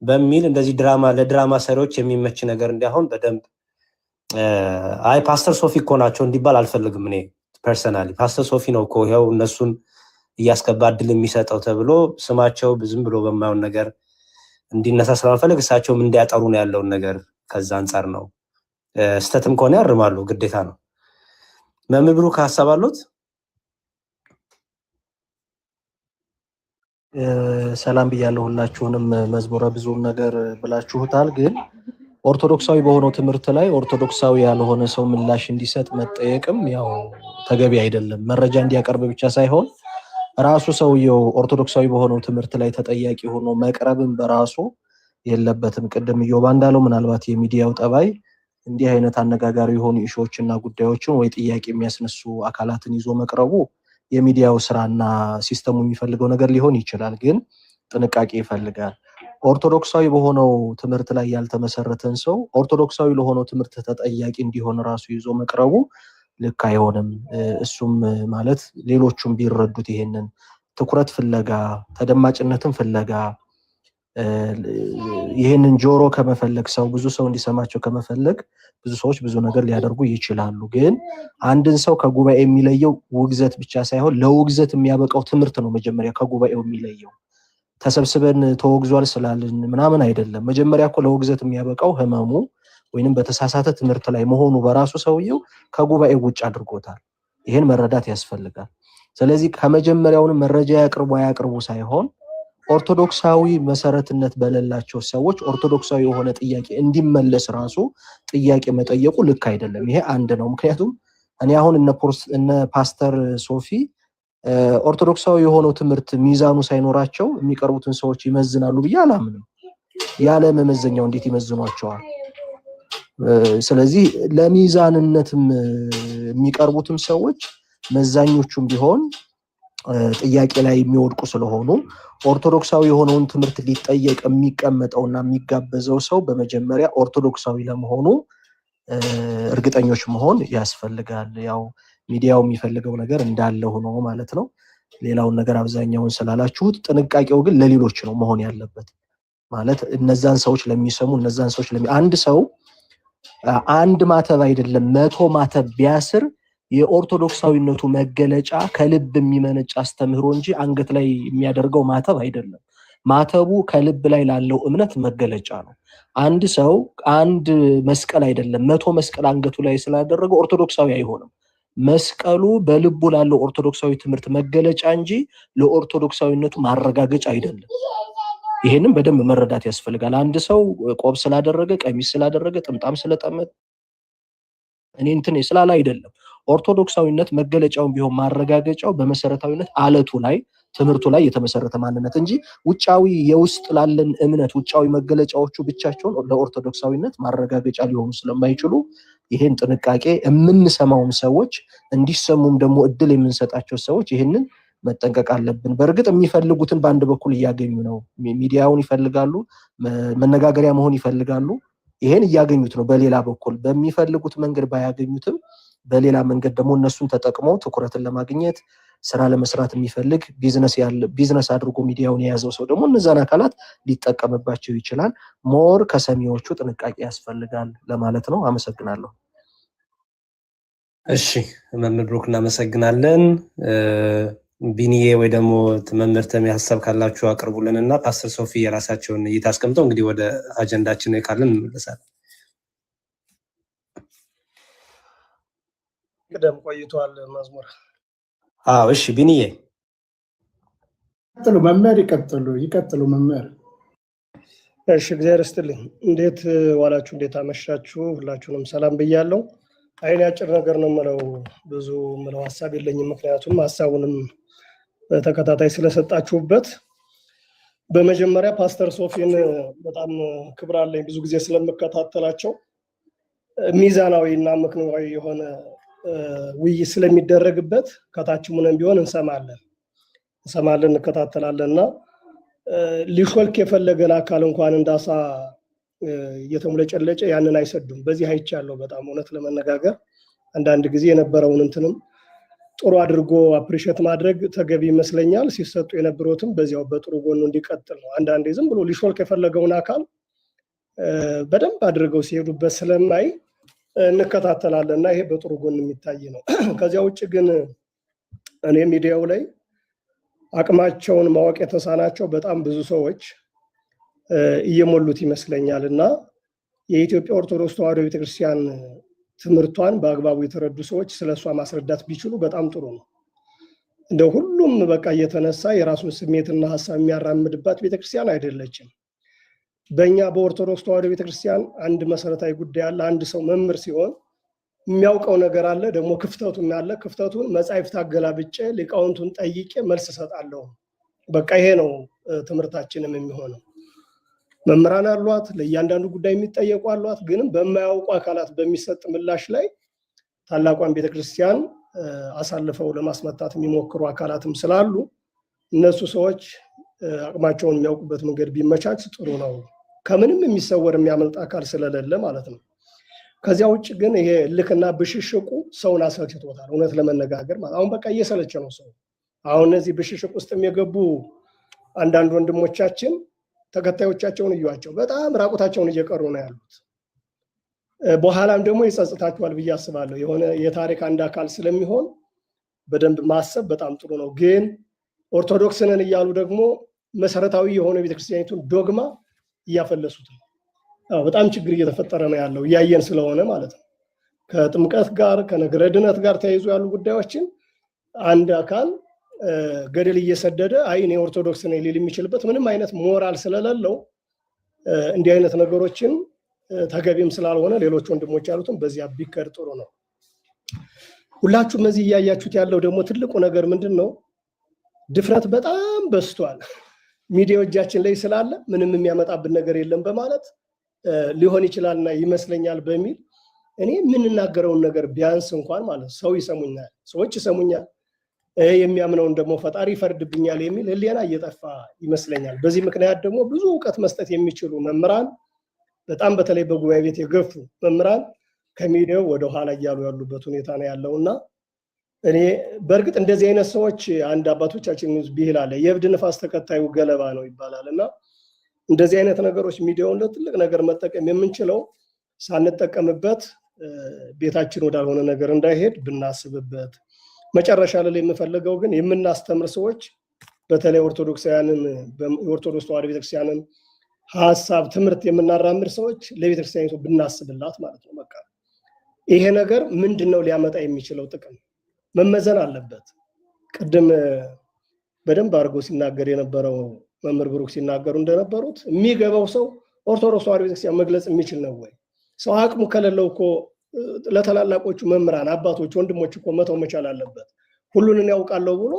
Speaker 1: በሚል እንደዚህ ለድራማ ሰሪዎች የሚመች ነገር እንዲያሆን በደንብ አይ ፓስተር ሶፊ እኮ ናቸው እንዲባል አልፈልግም። እኔ ፐርሰናሊ ፓስተር ሶፊ ነው እኮ ይኸው እነሱን እያስገባ እድል የሚሰጠው ተብሎ ስማቸው ዝም ብሎ በማይሆን ነገር እንዲነሳ ስለማልፈልግ እሳቸውም እንዲያጠሩ ነው ያለውን ነገር ከዛ አንጻር ነው። ስተትም ከሆነ ያርማሉ፣ ግዴታ ነው። መምህር ብሩክ ሀሳብ አሉት?
Speaker 7: ሰላም ብያለሁ ሁላችሁንም። መዝሙረ ብዙም ነገር ብላችሁታል፣ ግን ኦርቶዶክሳዊ በሆነው ትምህርት ላይ ኦርቶዶክሳዊ ያልሆነ ሰው ምላሽ እንዲሰጥ መጠየቅም ያው ተገቢ አይደለም። መረጃ እንዲያቀርብ ብቻ ሳይሆን ራሱ ሰውየው ኦርቶዶክሳዊ በሆነው ትምህርት ላይ ተጠያቂ ሆኖ መቅረብም በራሱ የለበትም። ቅድም ኢዮብ እንዳለው ምናልባት የሚዲያው ጠባይ እንዲህ አይነት አነጋጋሪ የሆኑ ኢሹዎችና ጉዳዮችን ወይ ጥያቄ የሚያስነሱ አካላትን ይዞ መቅረቡ የሚዲያው ስራና ሲስተሙ የሚፈልገው ነገር ሊሆን ይችላል፣ ግን ጥንቃቄ ይፈልጋል። ኦርቶዶክሳዊ በሆነው ትምህርት ላይ ያልተመሰረተን ሰው ኦርቶዶክሳዊ ለሆነው ትምህርት ተጠያቂ እንዲሆን ራሱ ይዞ መቅረቡ ልክ አይሆንም። እሱም ማለት ሌሎቹም ቢረዱት ይሄንን ትኩረት ፍለጋ ተደማጭነትን ፍለጋ ይሄንን ጆሮ ከመፈለግ ሰው ብዙ ሰው እንዲሰማቸው ከመፈለግ ብዙ ሰዎች ብዙ ነገር ሊያደርጉ ይችላሉ። ግን አንድን ሰው ከጉባኤ የሚለየው ውግዘት ብቻ ሳይሆን ለውግዘት የሚያበቃው ትምህርት ነው። መጀመሪያ ከጉባኤው የሚለየው ተሰብስበን ተወግዟል ስላልን ምናምን አይደለም። መጀመሪያ እኮ ለውግዘት የሚያበቃው ህመሙ ወይንም በተሳሳተ ትምህርት ላይ መሆኑ በራሱ ሰውየው ከጉባኤው ውጭ አድርጎታል። ይሄን መረዳት ያስፈልጋል። ስለዚህ ከመጀመሪያውንም መረጃ ያቅርቡ ሳይሆን ኦርቶዶክሳዊ መሰረትነት በሌላቸው ሰዎች ኦርቶዶክሳዊ የሆነ ጥያቄ እንዲመለስ ራሱ ጥያቄ መጠየቁ ልክ አይደለም። ይሄ አንድ ነው። ምክንያቱም እኔ አሁን እነ ፓስተር ሶፊ ኦርቶዶክሳዊ የሆነው ትምህርት ሚዛኑ ሳይኖራቸው የሚቀርቡትን ሰዎች ይመዝናሉ ብዬ አላምንም። ያለ መመዘኛው እንዴት ይመዝኗቸዋል? ስለዚህ ለሚዛንነትም የሚቀርቡትም ሰዎች መዛኞቹም ቢሆን ጥያቄ ላይ የሚወድቁ ስለሆኑ ኦርቶዶክሳዊ የሆነውን ትምህርት ሊጠየቅ የሚቀመጠውና የሚጋበዘው ሰው በመጀመሪያ ኦርቶዶክሳዊ ለመሆኑ እርግጠኞች መሆን ያስፈልጋል። ያው ሚዲያው የሚፈልገው ነገር እንዳለ ሆኖ ማለት ነው። ሌላውን ነገር አብዛኛውን ስላላችሁት፣ ጥንቃቄው ግን ለሌሎች ነው መሆን ያለበት። ማለት እነዛን ሰዎች ለሚሰሙ አንድ ሰው አንድ ማተብ አይደለም 100 ማተብ ቢያስር የኦርቶዶክሳዊነቱ መገለጫ ከልብ የሚመነጭ አስተምህሮ እንጂ አንገት ላይ የሚያደርገው ማተብ አይደለም። ማተቡ ከልብ ላይ ላለው እምነት መገለጫ ነው። አንድ ሰው አንድ መስቀል አይደለም 100 መስቀል አንገቱ ላይ ስላደረገው ኦርቶዶክሳዊ አይሆንም። መስቀሉ በልቡ ላለው ኦርቶዶክሳዊ ትምህርት መገለጫ እንጂ ለኦርቶዶክሳዊነቱ ማረጋገጫ አይደለም። ይሄንን በደንብ መረዳት ያስፈልጋል። አንድ ሰው ቆብ ስላደረገ፣ ቀሚስ ስላደረገ፣ ጥምጣም ስለጠመጠ እኔ እንትን ስላላ አይደለም። ኦርቶዶክሳዊነት መገለጫውን ቢሆን ማረጋገጫው በመሰረታዊነት አለቱ ላይ ትምህርቱ ላይ የተመሰረተ ማንነት እንጂ ውጫዊ የውስጥ ላለን እምነት ውጫዊ መገለጫዎቹ ብቻቸውን ለኦርቶዶክሳዊነት ማረጋገጫ ሊሆኑ ስለማይችሉ ይሄን ጥንቃቄ የምንሰማውም ሰዎች እንዲሰሙም ደግሞ እድል የምንሰጣቸው ሰዎች ይሄንን መጠንቀቅ አለብን። በእርግጥ የሚፈልጉትን በአንድ በኩል እያገኙ ነው። ሚዲያውን ይፈልጋሉ፣ መነጋገሪያ መሆን ይፈልጋሉ። ይሄን እያገኙት ነው። በሌላ በኩል በሚፈልጉት መንገድ ባያገኙትም በሌላ መንገድ ደግሞ እነሱን ተጠቅመው ትኩረትን ለማግኘት ስራ ለመስራት የሚፈልግ ቢዝነስ አድርጎ ሚዲያውን የያዘው ሰው ደግሞ እነዛን አካላት ሊጠቀምባቸው ይችላል። ሞር ከሰሚዎቹ ጥንቃቄ ያስፈልጋል ለማለት ነው። አመሰግናለሁ።
Speaker 1: እሺ መምህር ብሩክ እናመሰግናለን። ቢኒዬ ወይ ደግሞ መምህርተም ሀሳብ ካላችሁ አቅርቡልንና ፓስተር ሶፊ የራሳቸውን እይታ አስቀምጠው እንግዲህ ወደ አጀንዳችን ካለን እንመለሳለን።
Speaker 8: ቅደም ቆይቷል መዝሙር።
Speaker 1: እሺ ቢኒዬ
Speaker 9: ይቀጥሉ መምህር፣ ይቀጥሉ መምህር።
Speaker 8: እሺ እግዚአብሔር ይስጥልኝ። እንዴት ዋላችሁ? እንዴት አመሻችሁ? ሁላችሁንም ሰላም ብያለሁ። አይኔ አጭር ነገር ነው የምለው፣ ብዙ የምለው ሀሳብ የለኝም። ምክንያቱም ሀሳቡንም በተከታታይ ስለሰጣችሁበት። በመጀመሪያ ፓስተር ሶፊን በጣም ክብር አለኝ፣ ብዙ ጊዜ ስለምከታተላቸው ሚዛናዊ እና ምክንያታዊ የሆነ ውይይት ስለሚደረግበት ከታችም ሆነን ቢሆን እንሰማለን፣ እንከታተላለን እና ሊሾልክ የፈለገን አካል እንኳን እንዳሳ እየተሙለጨለጨ ያንን አይሰዱም። በዚህ አይቻለሁ። በጣም እውነት ለመነጋገር አንዳንድ ጊዜ የነበረውን እንትንም ጥሩ አድርጎ አፕሪሼት ማድረግ ተገቢ ይመስለኛል። ሲሰጡ የነበሩትም በዚያው በጥሩ ጎኑ እንዲቀጥል ነው። አንዳንዴ ዝም ብሎ ሊሾልክ የፈለገውን አካል በደንብ አድርገው ሲሄዱበት ስለማይ እንከታተላለን እና ይሄ በጥሩ ጎን የሚታይ ነው። ከዚያ ውጭ ግን እኔ ሚዲያው ላይ አቅማቸውን ማወቅ የተሳናቸው በጣም ብዙ ሰዎች እየሞሉት ይመስለኛል እና የኢትዮጵያ ኦርቶዶክስ ተዋሕዶ ቤተክርስቲያን ትምህርቷን በአግባቡ የተረዱ ሰዎች ስለሷ ማስረዳት ቢችሉ በጣም ጥሩ ነው። እንደ ሁሉም በቃ እየተነሳ የራሱን ስሜትና ሀሳብ የሚያራምድባት ቤተክርስቲያን አይደለችም። በእኛ በኦርቶዶክስ ተዋሕዶ ቤተክርስቲያን አንድ መሰረታዊ ጉዳይ አለ። አንድ ሰው መምህር ሲሆን የሚያውቀው ነገር አለ፣ ደግሞ ክፍተቱም አለ። ክፍተቱን መጻሕፍት አገላብጬ ሊቃውንቱን ጠይቄ መልስ እሰጣለሁ። በቃ ይሄ ነው ትምህርታችንም የሚሆነው። መምህራን አሏት፣ ለእያንዳንዱ ጉዳይ የሚጠየቁ አሏት። ግን በማያውቁ አካላት በሚሰጥ ምላሽ ላይ ታላቋን ቤተክርስቲያን አሳልፈው ለማስመታት የሚሞክሩ አካላትም ስላሉ እነሱ ሰዎች አቅማቸውን የሚያውቁበት መንገድ ቢመቻች ጥሩ ነው። ከምንም የሚሰወር የሚያመልጥ አካል ስለሌለ ማለት ነው። ከዚያ ውጭ ግን ይሄ ልክና ብሽሽቁ ሰውን አሰልችቶታል። እውነት ለመነጋገር ማለት አሁን በቃ እየሰለቸ ነው ሰው። አሁን እነዚህ ብሽሽቅ ውስጥ የሚገቡ አንዳንድ ወንድሞቻችን ተከታዮቻቸውን እዩዋቸው፣ በጣም ራቁታቸውን እየቀሩ ነው ያሉት። በኋላም ደግሞ ይጸጽታቸዋል ብዬ አስባለሁ። የሆነ የታሪክ አንድ አካል ስለሚሆን በደንብ ማሰብ በጣም ጥሩ ነው። ግን ኦርቶዶክስንን እያሉ ደግሞ መሰረታዊ የሆነ ቤተክርስቲያኒቱን ዶግማ እያፈለሱት ነው። በጣም ችግር እየተፈጠረ ነው ያለው፣ እያየን ስለሆነ ማለት ነው። ከጥምቀት ጋር ከነገረ ድነት ጋር ተያይዞ ያሉ ጉዳዮችን አንድ አካል ገደል እየሰደደ አይ እኔ ኦርቶዶክስ ነኝ ሊል የሚችልበት ምንም አይነት ሞራል ስለሌለው እንዲህ አይነት ነገሮችን ተገቢም ስላልሆነ ሌሎች ወንድሞች ያሉትም በዚያ ቢከር ጥሩ ነው። ሁላችሁም እዚህ እያያችሁት ያለው ደግሞ ትልቁ ነገር ምንድን ነው? ድፍረት በጣም በዝቷል። ሚዲያው እጃችን ላይ ስላለ ምንም የሚያመጣብን ነገር የለም በማለት ሊሆን ይችላልና ይመስለኛል በሚል እኔ የምንናገረውን ነገር ቢያንስ እንኳን ማለት ሰው ይሰሙኛል፣ ሰዎች ይሰሙኛል፣ የሚያምነውን ደግሞ ፈጣሪ ይፈርድብኛል የሚል ህሊና እየጠፋ ይመስለኛል። በዚህ ምክንያት ደግሞ ብዙ እውቀት መስጠት የሚችሉ መምህራን በጣም በተለይ በጉባኤ ቤት የገፉ መምህራን ከሚዲያው ወደ ኋላ እያሉ ያሉበት ሁኔታ ነው ያለውና እኔ በእርግጥ እንደዚህ አይነት ሰዎች አንድ አባቶቻችን ቢል አለ የእብድ ንፋስ ተከታዩ ገለባ ነው ይባላልና እንደዚህ አይነት ነገሮች ሚዲያውን ለትልቅ ነገር መጠቀም የምንችለው ሳንጠቀምበት ቤታችን ወዳልሆነ ነገር እንዳይሄድ ብናስብበት። መጨረሻ ላይ የምፈልገው ግን የምናስተምር ሰዎች በተለይ ኦርቶዶክሳውያንን የኦርቶዶክስ ተዋሕዶ ቤተክርስቲያንን ሐሳብ ትምህርት የምናራምድ ሰዎች ለቤተክርስቲያኒቱ ብናስብላት ማለት ነው። በቃ ይሄ ነገር ምንድነው ሊያመጣ የሚችለው ጥቅም መመዘን አለበት። ቅድም በደንብ አድርጎ ሲናገር የነበረው መምህር ብሩክ ሲናገሩ እንደነበሩት የሚገባው ሰው ኦርቶዶክስ ተዋሕዶ ቤተክርስቲያን መግለጽ የሚችል ነው ወይ? ሰው አቅሙ ከሌለው እኮ ለተላላቆቹ መምህራን አባቶች ወንድሞች እኮ መተው መቻል አለበት። ሁሉንን ያውቃለሁ ብሎ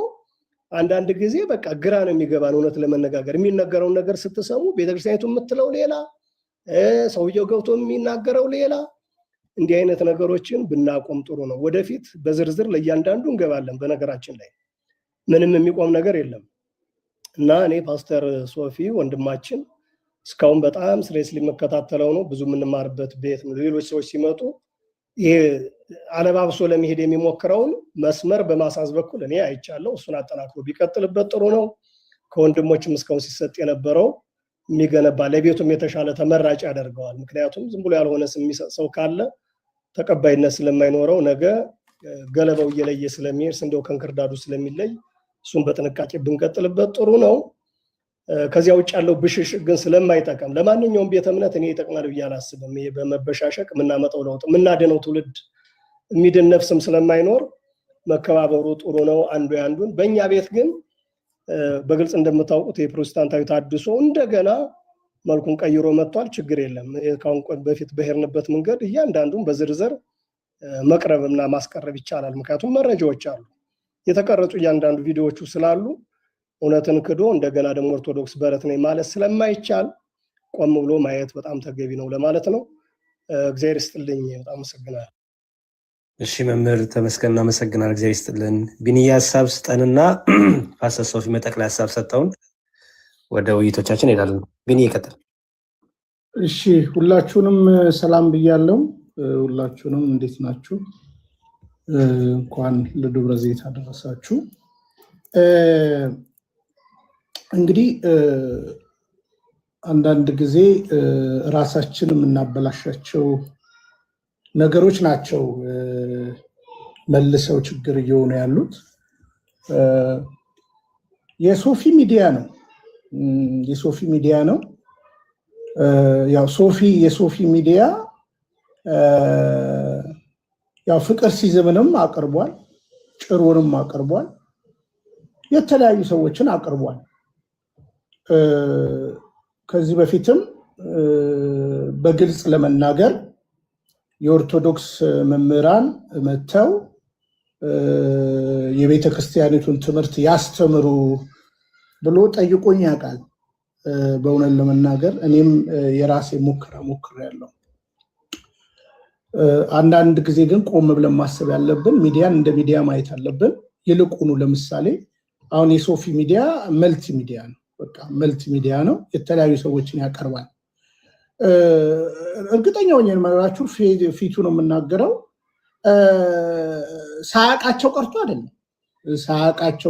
Speaker 8: አንዳንድ ጊዜ በቃ ግራ ነው የሚገባን። እውነት ለመነጋገር የሚነገረውን ነገር ስትሰሙ ቤተክርስቲያኒቱ የምትለው ሌላ፣ ሰውየው ገብቶ የሚናገረው ሌላ። እንዲህ አይነት ነገሮችን ብናቆም ጥሩ ነው። ወደፊት በዝርዝር ለእያንዳንዱ እንገባለን። በነገራችን ላይ ምንም የሚቆም ነገር የለም እና እኔ ፓስተር ሶፊ ወንድማችን እስካሁን በጣም ስሬስሊ መከታተለው ነው። ብዙ የምንማርበት ቤት ነው። ሌሎች ሰዎች ሲመጡ ይሄ አለባብሶ ለመሄድ የሚሞክረውን መስመር በማሳዝ በኩል እኔ አይቻለሁ። እሱን አጠናክሮ ቢቀጥልበት ጥሩ ነው። ከወንድሞችም እስካሁን ሲሰጥ የነበረው የሚገነባ ለቤቱም የተሻለ ተመራጭ ያደርገዋል። ምክንያቱም ዝም ብሎ ያልሆነ ስም የሚሰጥ ሰው ካለ ተቀባይነት ስለማይኖረው ነገ ገለባው እየለየ ስለሚሄድ እንደው ከንክርዳዱ ስለሚለይ እሱን በጥንቃቄ ብንቀጥልበት ጥሩ ነው። ከዚያ ውጭ ያለው ብሽሽቅ ግን ስለማይጠቅም ለማንኛውም ቤተ እምነት እኔ ይጠቅማል ብዬ አላስብም። ይሄ በመበሻሸቅ የምናመጣው ለውጥ የምናድነው ትውልድ የሚድን ነፍስም ስለማይኖር መከባበሩ ጥሩ ነው አንዱ ያንዱን። በእኛ ቤት ግን በግልጽ እንደምታውቁት የፕሮቴስታንታዊ ታድሶ እንደገና መልኩን ቀይሮ መጥቷል። ችግር የለም። ካሁን በፊት በሄርንበት መንገድ እያንዳንዱን በዝርዝር መቅረብና ማስቀረብ ይቻላል። ምክንያቱም መረጃዎች አሉ፣ የተቀረጹ እያንዳንዱ ቪዲዮዎቹ ስላሉ እውነትን ክዶ እንደገና ደግሞ ኦርቶዶክስ በረት ነኝ ማለት ስለማይቻል ቆም ብሎ ማየት በጣም ተገቢ ነው ለማለት ነው። እግዚአብሔር ይስጥልኝ። በጣም አመሰግናለሁ።
Speaker 1: እሺ መምህር ተመስገን እናመሰግናለን። እግዚአብሔር ይስጥልን። ቢኒያ ሀሳብ ስጠንና ፓስተር ሶፊ መጠቅለያ ሀሳብ ሰጠውን ወደ ውይይቶቻችን እንሄዳለን። ቢኒ ይቀጥል።
Speaker 9: እሺ ሁላችሁንም ሰላም ብያለሁ። ሁላችሁንም እንዴት ናችሁ? እንኳን ለደብረ ዘይት አደረሳችሁ። እንግዲህ አንዳንድ ጊዜ ራሳችን የምናበላሻቸው ነገሮች ናቸው መልሰው ችግር እየሆኑ ያሉት። የሶፊ ሚዲያ ነው ያው የሶፊ ሚዲያ ያው ፍቅር ሲዝምንም አቅርቧል፣ ጭሩንም አቅርቧል፣ የተለያዩ ሰዎችን አቅርቧል። ከዚህ በፊትም በግልጽ ለመናገር የኦርቶዶክስ መምህራን መተው የቤተ ክርስቲያኒቱን ትምህርት ያስተምሩ ብሎ ጠይቆኝ ያውቃል። በእውነት ለመናገር እኔም የራሴ ሞክሬያለሁ። አንዳንድ ጊዜ ግን ቆም ብለን ማሰብ ያለብን ሚዲያን እንደ ሚዲያ ማየት አለብን። ይልቁኑ ለምሳሌ አሁን የሶፊ ሚዲያ መልቲ ሚዲያ ነው። በቃ መልቲ ሚዲያ ነው፣ የተለያዩ ሰዎችን ያቀርባል። እርግጠኛ ሆኜ የምነግራችሁ ፊቱ ነው የምናገረው። ሳያውቃቸው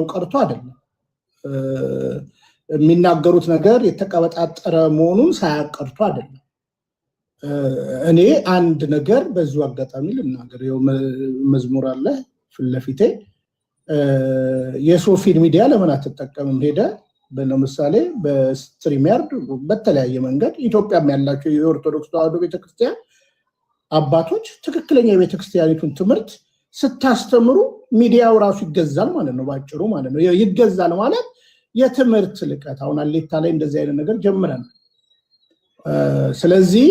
Speaker 9: ቀርቶ አይደለም የሚናገሩት ነገር የተቀበጣጠረ መሆኑን ሳያውቅ ቀርቶ አይደለም። እኔ አንድ ነገር በዚሁ አጋጣሚ ልናገር። መዝሙር አለ ፊት ለፊቴ። የሶፊን ሚዲያ ለምን አትጠቀምም? ሄደ ለምሳሌ በስትሪምያርድ በተለያየ መንገድ ኢትዮጵያም ያላቸው የኦርቶዶክስ ተዋሕዶ ቤተክርስቲያን አባቶች ትክክለኛ የቤተክርስቲያኒቱን ትምህርት ስታስተምሩ ሚዲያው ራሱ ይገዛል ማለት ነው። ባጭሩ ማለት ነው ይገዛል ማለት የትምህርት ልቀት። አሁን አሌታ ላይ እንደዚህ አይነት ነገር ጀምረናል። ስለዚህ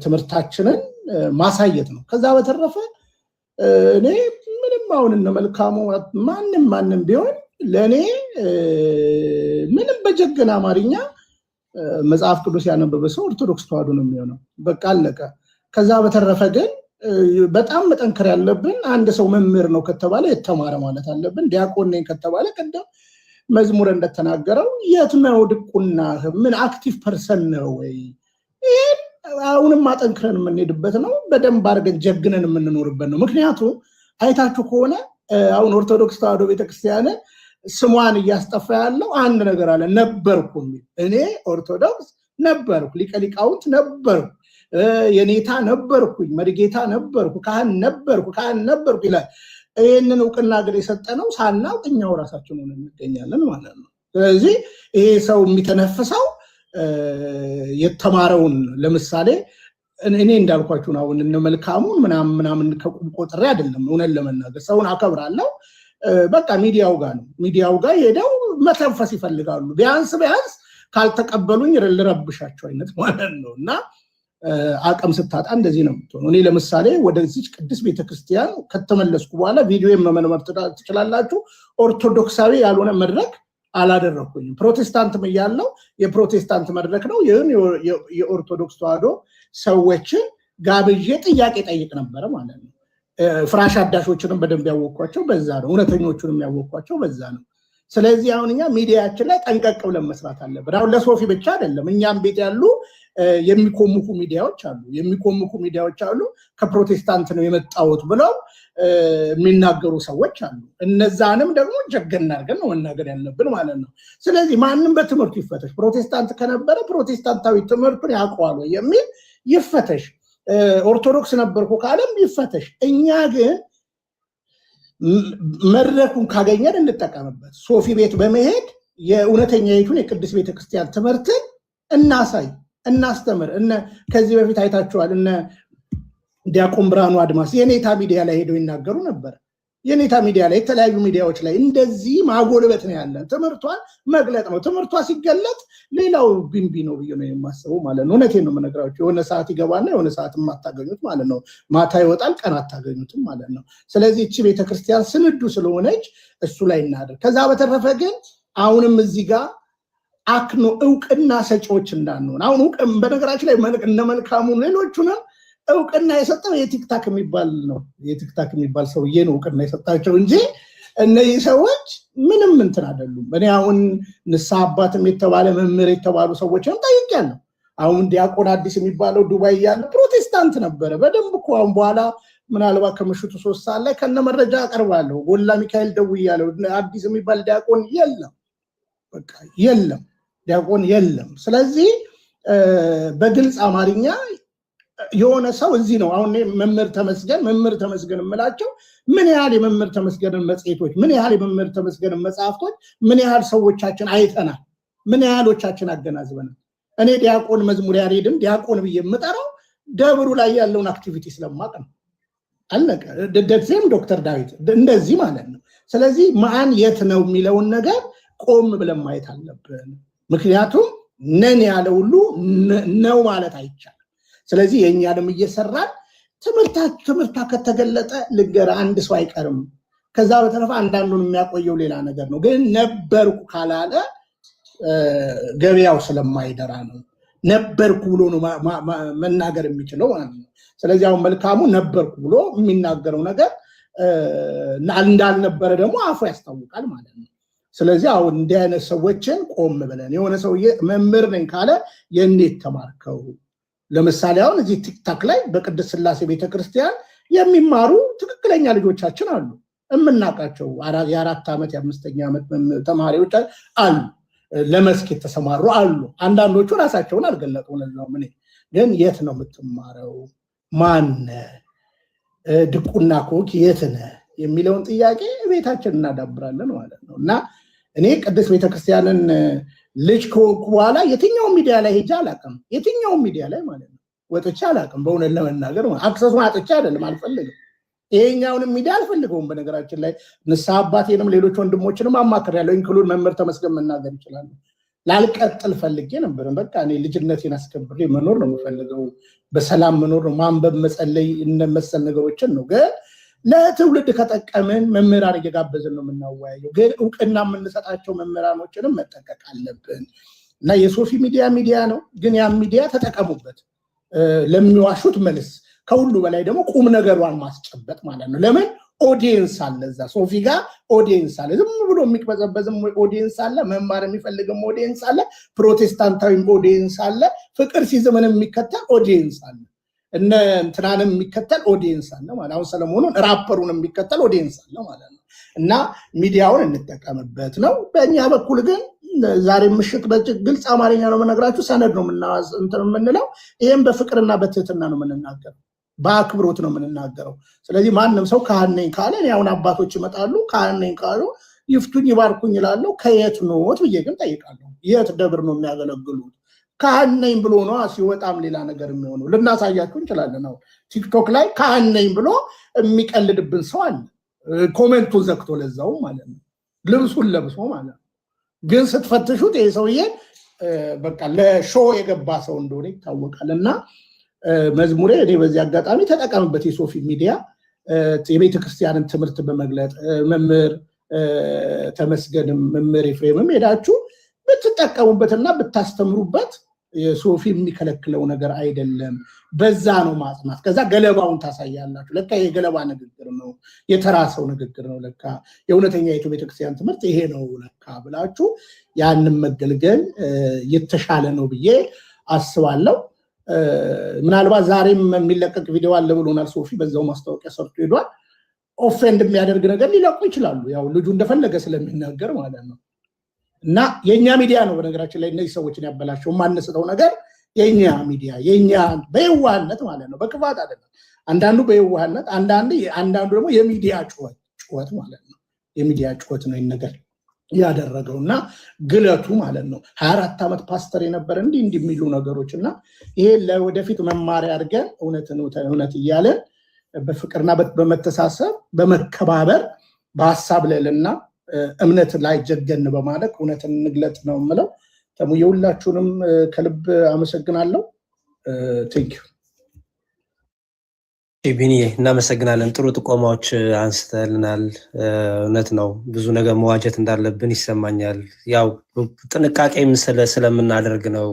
Speaker 9: ትምህርታችንን ማሳየት ነው። ከዛ በተረፈ እኔ ምንም አሁን እነ መልካሙ ማንም ቢሆን ለእኔ ምንም በጀግና አማርኛ መጽሐፍ ቅዱስ ያነበበ ሰው ኦርቶዶክስ ተዋሕዶ ነው የሚሆነው። በቃ አለቀ። ከዛ በተረፈ ግን በጣም መጠንከር ያለብን አንድ ሰው መምህር ነው ከተባለ የተማረ ማለት አለብን። ዲያቆን ነኝ ከተባለ ቀደም መዝሙር እንደተናገረው የት ነው ድቁና? ምን አክቲቭ ፐርሰን ነው ወይ? ይሄን አሁንም አጠንክረን የምንሄድበት ነው። በደንብ አድርገን ጀግነን የምንኖርበት ነው። ምክንያቱም አይታችሁ ከሆነ አሁን ኦርቶዶክስ ተዋሕዶ ቤተክርስቲያን ስሟን እያስጠፋ ያለው አንድ ነገር አለ፣ ነበርኩ የሚል። እኔ ኦርቶዶክስ ነበርኩ፣ ሊቀ ሊቃውንት ነበርኩ፣ የኔታ ነበርኩኝ፣ መሪጌታ ነበርኩ፣ ካህን ነበርኩ ይላል። ይህንን እውቅና ግን የሰጠነው ሳናውቅ እኛው ራሳችን ሆነን እንገኛለን ማለት ነው። ስለዚህ ይሄ ሰው የሚተነፍሰው የተማረውን ለምሳሌ እኔ እንዳልኳችሁ አሁን እነ መልካሙን ምናምን ከቁም ቆጥሬ አይደለም። እውነት ለመናገር ሰውን አከብራለሁ። በቃ ሚዲያው ጋር ነው። ሚዲያው ጋር ሄደው መተንፈስ ይፈልጋሉ። ቢያንስ ካልተቀበሉኝ ልረብሻቸው አይነት ማለት ነው። እና አቅም ስታጣ እንደዚህ ነው የምትሆነው። እኔ ለምሳሌ ወደዚህ ቅድስት ቤተክርስቲያን ከተመለስኩ በኋላ ቪዲዮ መመርመር ትችላላችሁ። ኦርቶዶክሳዊ ያልሆነ መድረክ አላደረኩኝም። ፕሮቴስታንትም እያለው የፕሮቴስታንት መድረክ ነው። ይህን የኦርቶዶክስ ተዋሕዶ ሰዎችን ጋብዤ ጥያቄ ጠይቅ ነበረ ማለት ነው። ፍራሽ አዳሾችንም በደንብ ያወቅኳቸው በዛ ነው። እውነተኞቹንም ያወቅኳቸው በዛ ነው። ስለዚህ አሁን እኛ ሚዲያችን ላይ ጠንቀቅ ብለን መስራት አለብን። አሁን ለሶፊ ብቻ አይደለም፣ እኛም ቤት ያሉ የሚኮምኩ ሚዲያዎች አሉ። ከፕሮቴስታንት ነው የመጣሁት ብለው የሚናገሩ ሰዎች አሉ። እነዛንም ደግሞ ጀገን አድርገን ነው መናገር ያለብን ማለት ነው። ስለዚህ ማንም በትምህርቱ ይፈተሽ። ፕሮቴስታንት ከነበረ ፕሮቴስታንታዊ ትምህርቱን ያውቀዋል የሚል ይፈተሽ። ኦርቶዶክስ ነበርኩ ካለም ይፈተሽ። እኛ ግን መድረኩን ካገኘን እንጠቀምበት። ሶፊ ቤት በመሄድ የእውነተኛይቱን የቅድስት ቤተክርስቲያን ትምህርትን እናሳይ፣ እናስተምር። ከዚህ በፊት አይታችኋል፣ እነ ዲያቆን ብርሃኑ አድማስ የኔታ ሚዲያ ላይ ሄደው ይናገሩ ነበር። የኔታ ሚዲያ ላይ የተለያዩ ሚዲያዎች ላይ እንደዚህ ማጎልበት ነው ያለን፣ ትምህርቷን መግለጥ ነው። ትምህርቷ ሲገለጥ ሌላው ቢንቢ ነው ብዬ ነው የማስበው ማለት ነው። እውነቴን ነው የምነግራችሁ። የሆነ ሰዓት ይገባና የሆነ ሰዓት የማታገኙት ማለት ነው። ማታ ይወጣል፣ ቀን አታገኙትም ማለት ነው። ስለዚህ እቺ ቤተክርስቲያን ስንዱ ስለሆነች እሱ ላይ እናደር። ከዛ በተረፈ ግን አሁንም እዚህ ጋር አክኖ እውቅና ሰጪዎች እንዳንሆን። አሁን በነገራችን ላይ እነ መልካሙ ሌሎቹንም እውቅና የሰጠው የቲክታክ የሚባል ነው። የቲክታክ የሚባል ሰውዬ ነው እውቅና የሰጣቸው እንጂ እነዚህ ሰዎች ምንም እንትን አይደሉም። እኔ አሁን ንስሐ አባትም የተባለ መምህር የተባሉ ሰዎችንም ጠይቄያለሁ። አሁን ዲያቆን አዲስ የሚባለው ዱባይ ያለ ፕሮቴስታንት ነበረ በደንብ እኮ። አሁን በኋላ ምናልባት ከምሽቱ 3 ሰዓት ላይ ከነ መረጃ አቀርባለሁ። ጎላ ሚካኤል ደውያለሁ። አዲስ የሚባል ዲያቆን የለም፣ በቃ የለም፣ ዲያቆን የለም። ስለዚህ በግልጽ አማርኛ የሆነ ሰው እዚህ ነው። አሁን መምህር ተመስገን የምላቸው ምን ያህል የመምህር ተመስገንን መጽሔቶች፣ ምን ያህል የመምህር ተመስገንን መጽሐፍቶች፣ ምን ያህል ሰዎቻችን አይተናል፣ ምን ያህሎቻችን አገናዝበናል። እኔ ዲያቆን መዝሙር ያሬድም ዲያቆን ብዬ የምጠራው ደብሩ ላይ ያለውን አክቲቪቲ ስለማቅ ነው። አለቀ። ደሴም ዶክተር ዳዊት እንደዚህ ማለት ነው። ስለዚህ ማን የት ነው የሚለውን ነገር ቆም ብለን ማየት አለብን። ምክንያቱም ነን ያለ ሁሉ ነው ማለት አይቻልም። ስለዚህ የኛንም እየሰራን ትምህርታ ከተገለጠ ልንገር አንድ ሰው አይቀርም። ከዛ በተረፈ አንዳንዱን የሚያቆየው ሌላ ነገር ነው። ግን ነበርኩ ካላለ ገበያው ስለማይደራ ነው። ነበርኩ ብሎ ነው መናገር የሚችለው ማለት ነው። ስለዚህ አሁን መልካሙ ነበርኩ ብሎ የሚናገረው ነገር እንዳልነበረ ደግሞ አፉ ያስታውቃል ማለት ነው። ስለዚህ አሁን እንዲህ አይነት ሰዎችን ቆም ብለን የሆነ ሰውዬ መምህር ነኝ ካለ የኔት ተማርከው። ለምሳሌ አሁን እዚህ ቲክታክ ላይ በቅድስት ሥላሴ ቤተክርስቲያን የሚማሩ ትክክለኛ ልጆቻችን አሉ፣ የምናውቃቸው የ4 ዓመት የ5ኛ ዓመት ተማሪዎች አሉ፣ ለመስክ የተሰማሩ አሉ። አንዳንዶቹ ራሳቸውን አልገለጡም። ለዛው ምን ግን የት ነው የምትማረው፣ ማነ ድቁና ኮክ የት ነህ የሚለውን ጥያቄ ቤታችን እናዳብራለን ማለት ነው። እና እኔ ቅድስት ቤተክርስቲያንን ልጅ ከወኩ በኋላ የትኛውን ሚዲያ ላይ ሄጄ አላውቅም። የትኛውን ሚዲያ ላይ ማለት ነው ወጥቼ አላውቅም። በእውነት ለመናገር አክሰሱን አጥቼ አይደለም፣ አልፈልግም። ይሄኛውንም ሚዲያ አልፈልገውም። በነገራችን ላይ ንስሐ አባቴንም ሌሎች ወንድሞችንም አማክሬያለሁ። ኢንክሉድ መምህር ተመስገን መናገር ይችላሉ። ላልቀጥል ፈልጌ ነበር። በቃ እኔ ልጅነቴን አስከብሬ መኖር ነው የምፈልገው፣ በሰላም መኖር ነው፣ ማንበብ መጸለይ፣ እነመሰል ነገሮችን ነው። ግን ለትውልድ ከጠቀምን መምህራን እየጋበዝን ነው የምናወያየው። ግን እውቅና የምንሰጣቸው መምህራኖችንም መጠቀቅ አለብን። እና የሶፊ ሚዲያ ነው፣ ግን ያ ሚዲያ ተጠቀሙበት። ለሚዋሹት መልስ፣ ከሁሉ በላይ ደግሞ ቁም ነገሯን ማስጨበጥ ማለት ነው። ለምን ኦዲየንስ አለ እዛ ሶፊ ጋር ኦዲየንስ አለ። ዝም ብሎ የሚቅበዘበዝም ኦዲየንስ አለ፣ መማር የሚፈልግም ኦዲየንስ አለ፣ ፕሮቴስታንታዊም ኦዲየንስ አለ፣ ፍቅር ሲዝምን የሚከተል ኦዲየንስ አለ፣ እነ እንትናንም የሚከተል ኦዲየንስ አለ ማለት። አሁን ሰለሞኑን ራፐሩን የሚከተል ኦዲየንስ አለ ማለት ነው። እና ሚዲያውን እንጠቀምበት ነው። በእኛ በኩል ግን ዛሬ ምሽት በግልጽ አማርኛ ነው የምነግራችሁ፣ ሰነድ ነው የምንለው። ይህም በፍቅርና በትህትና ነው የምንናገረው፣ በአክብሮት ነው የምንናገረው። ስለዚህ ማንም ሰው ካህን ነኝ ካለ፣ አሁን አባቶች ይመጣሉ ካህን ነኝ ካሉ ይፍቱኝ ይባርኩኝ ይላለው። ከየት ኖት ብዬ ግን ጠይቃለሁ። የት ደብር ነው የሚያገለግሉት? ካህን ነኝ ብሎ ነው ሲወጣም ሌላ ነገር የሚሆነው። ልናሳያችሁ እንችላለን። አሁን ቲክቶክ ላይ ካህን ነኝ ብሎ የሚቀልድብን ሰው አለ፣ ኮሜንቱን ዘግቶ ለዛው ማለት ነው፣ ልብሱን ለብሶ ማለት ነው። ግን ስትፈትሹት ይሄ ሰውዬ በቃ ለሾው የገባ ሰው እንደሆነ ይታወቃል። እና መዝሙሬ እኔ በዚህ አጋጣሚ ተጠቀምበት። የሶፊ ሚዲያ የቤተክርስቲያንን ትምህርት በመግለጥ መምህር ተመስገንም መምህር ኤፍሬምም ሄዳችሁ ብትጠቀሙበትና ብታስተምሩበት የሶፊ የሚከለክለው ነገር አይደለም። በዛ ነው ማጽናት። ከዛ ገለባውን ታሳያላችሁ። ለካ የገለባ ንግግር ነው፣ የተራሰው ንግግር ነው። ለካ የእውነተኛ የኢትዮጵያ ቤተክርስቲያን ትምህርት ይሄ ነው ለካ ብላችሁ ያንን መገልገል የተሻለ ነው ብዬ አስባለሁ። ምናልባት ዛሬም የሚለቀቅ ቪዲዮ አለ ብሎናል ሶፊ፣ በዛው ማስታወቂያ ሰርቶ ሄዷል። ኦፌንድ የሚያደርግ ነገር ሊለቁ ይችላሉ፣ ያው ልጁ እንደፈለገ ስለሚናገር ማለት ነው። እና የኛ ሚዲያ ነው በነገራችን ላይ እነዚህ ሰዎችን ያበላሸው። ማንስተው ነገር የኛ ሚዲያ የኛ በየዋህነት ማለት ነው፣ በክፋት አይደለም። አንዳንዱ በየዋህነት፣ አንዳንዱ ደግሞ የሚዲያ ጩኸት ማለት ነው። የሚዲያ ጩኸት ነው ነገር ያደረገው እና ግለቱ ማለት ነው። 24 ዓመት ፓስተር የነበረ እንዲህ የሚሉ ነገሮች እና ይሄ ለወደፊት መማሪያ አድርገን እውነት እያለን በፍቅርና በመተሳሰብ በመከባበር በሀሳብ ልዕልና እምነት ላይ ጀገን በማለት እውነትን እንግለጥ ነው የምለው። የሁላችሁንም ከልብ አመሰግናለሁ። ቴንኪው
Speaker 1: ቢኒ፣ እናመሰግናለን። ጥሩ ጥቆማዎች አንስተልናል። እውነት ነው፣ ብዙ ነገር መዋጀት እንዳለብን ይሰማኛል። ያው ጥንቃቄም ስለምናደርግ ነው።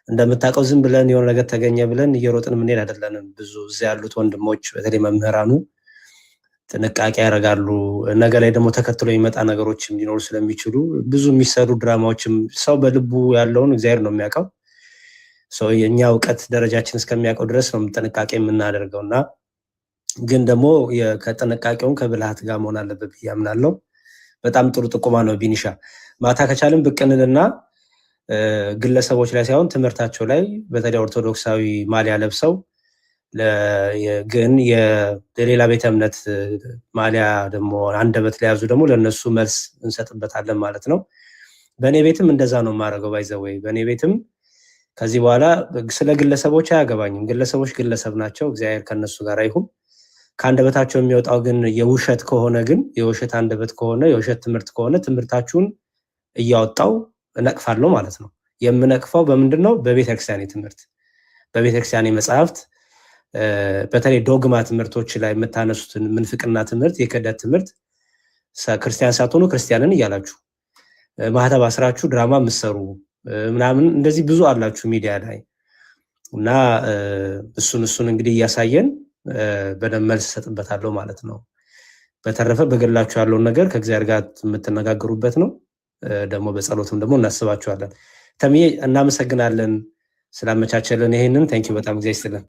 Speaker 1: እንደምታውቀው ዝም ብለን የሆነ ነገር ተገኘ ብለን እየሮጥን የምንሄድ አይደለንም። ብዙ እዚያ ያሉት ወንድሞች በተለይ መምህራኑ ጥንቃቄ ያደርጋሉ። ነገ ላይ ደግሞ ተከትሎ የሚመጣ ነገሮችም ሊኖሩ ስለሚችሉ ብዙ የሚሰሩ ድራማዎችም ሰው በልቡ ያለውን እግዚአብሔር ነው የሚያውቀው። የኛ እውቀት ደረጃችን እስከሚያውቀው ድረስ ነው ጥንቃቄ የምናደርገው እና ግን ደግሞ ከጥንቃቄውም ከብልሃት ጋር መሆን አለበት ብዬ አምናለሁ። በጣም ጥሩ ጥቆማ ነው ቢኒሻ። ማታ ከቻልን ብቅ እንልና ግለሰቦች ላይ ሳይሆን ትምህርታቸው ላይ በተለይ ኦርቶዶክሳዊ ማሊያ ለብሰው ግን የሌላ ቤተ እምነት ማሊያ ደግሞ አንደበት ለያዙ ደግሞ ለነሱ መልስ እንሰጥበታለን ማለት ነው። በእኔ ቤትም እንደዛ ነው የማደርገው። ባይዘወይ በእኔ ቤትም ከዚህ በኋላ ስለ ግለሰቦች አያገባኝም። ግለሰቦች ግለሰብ ናቸው፣ እግዚአብሔር ከነሱ ጋር ይሁን። ከአንደበታቸው የሚወጣው ግን የውሸት ከሆነ ግን የውሸት አንደበት ከሆነ የውሸት ትምህርት ከሆነ ትምህርታችሁን እያወጣው እነቅፋለሁ ማለት ነው። የምነቅፈው በምንድነው? በቤተክርስቲያኔ ትምህርት፣ በቤተክርስቲያኔ መጽሐፍት፣ በተለይ ዶግማ ትምህርቶች ላይ የምታነሱትን ምንፍቅና ትምህርት፣ የክህደት ትምህርት ክርስቲያን ሳትሆኑ ክርስቲያንን እያላችሁ ማህተብ አስራችሁ ድራማ የምትሰሩ ምናምን እንደዚህ ብዙ አላችሁ ሚዲያ ላይ እና እሱን እንግዲህ እያሳየን በደንብ መልስ ሰጥበታለሁ ማለት ነው። በተረፈ በግላችሁ ያለውን ነገር ከእግዚአብሔር ጋር የምትነጋገሩበት ነው። ደግሞ በጸሎትም ደግሞ እናስባችኋለን። ተምዬ እናመሰግናለን ስላመቻቸልን ይሄንን። ታንኪዩ በጣም ጊዜ ይስጥልን።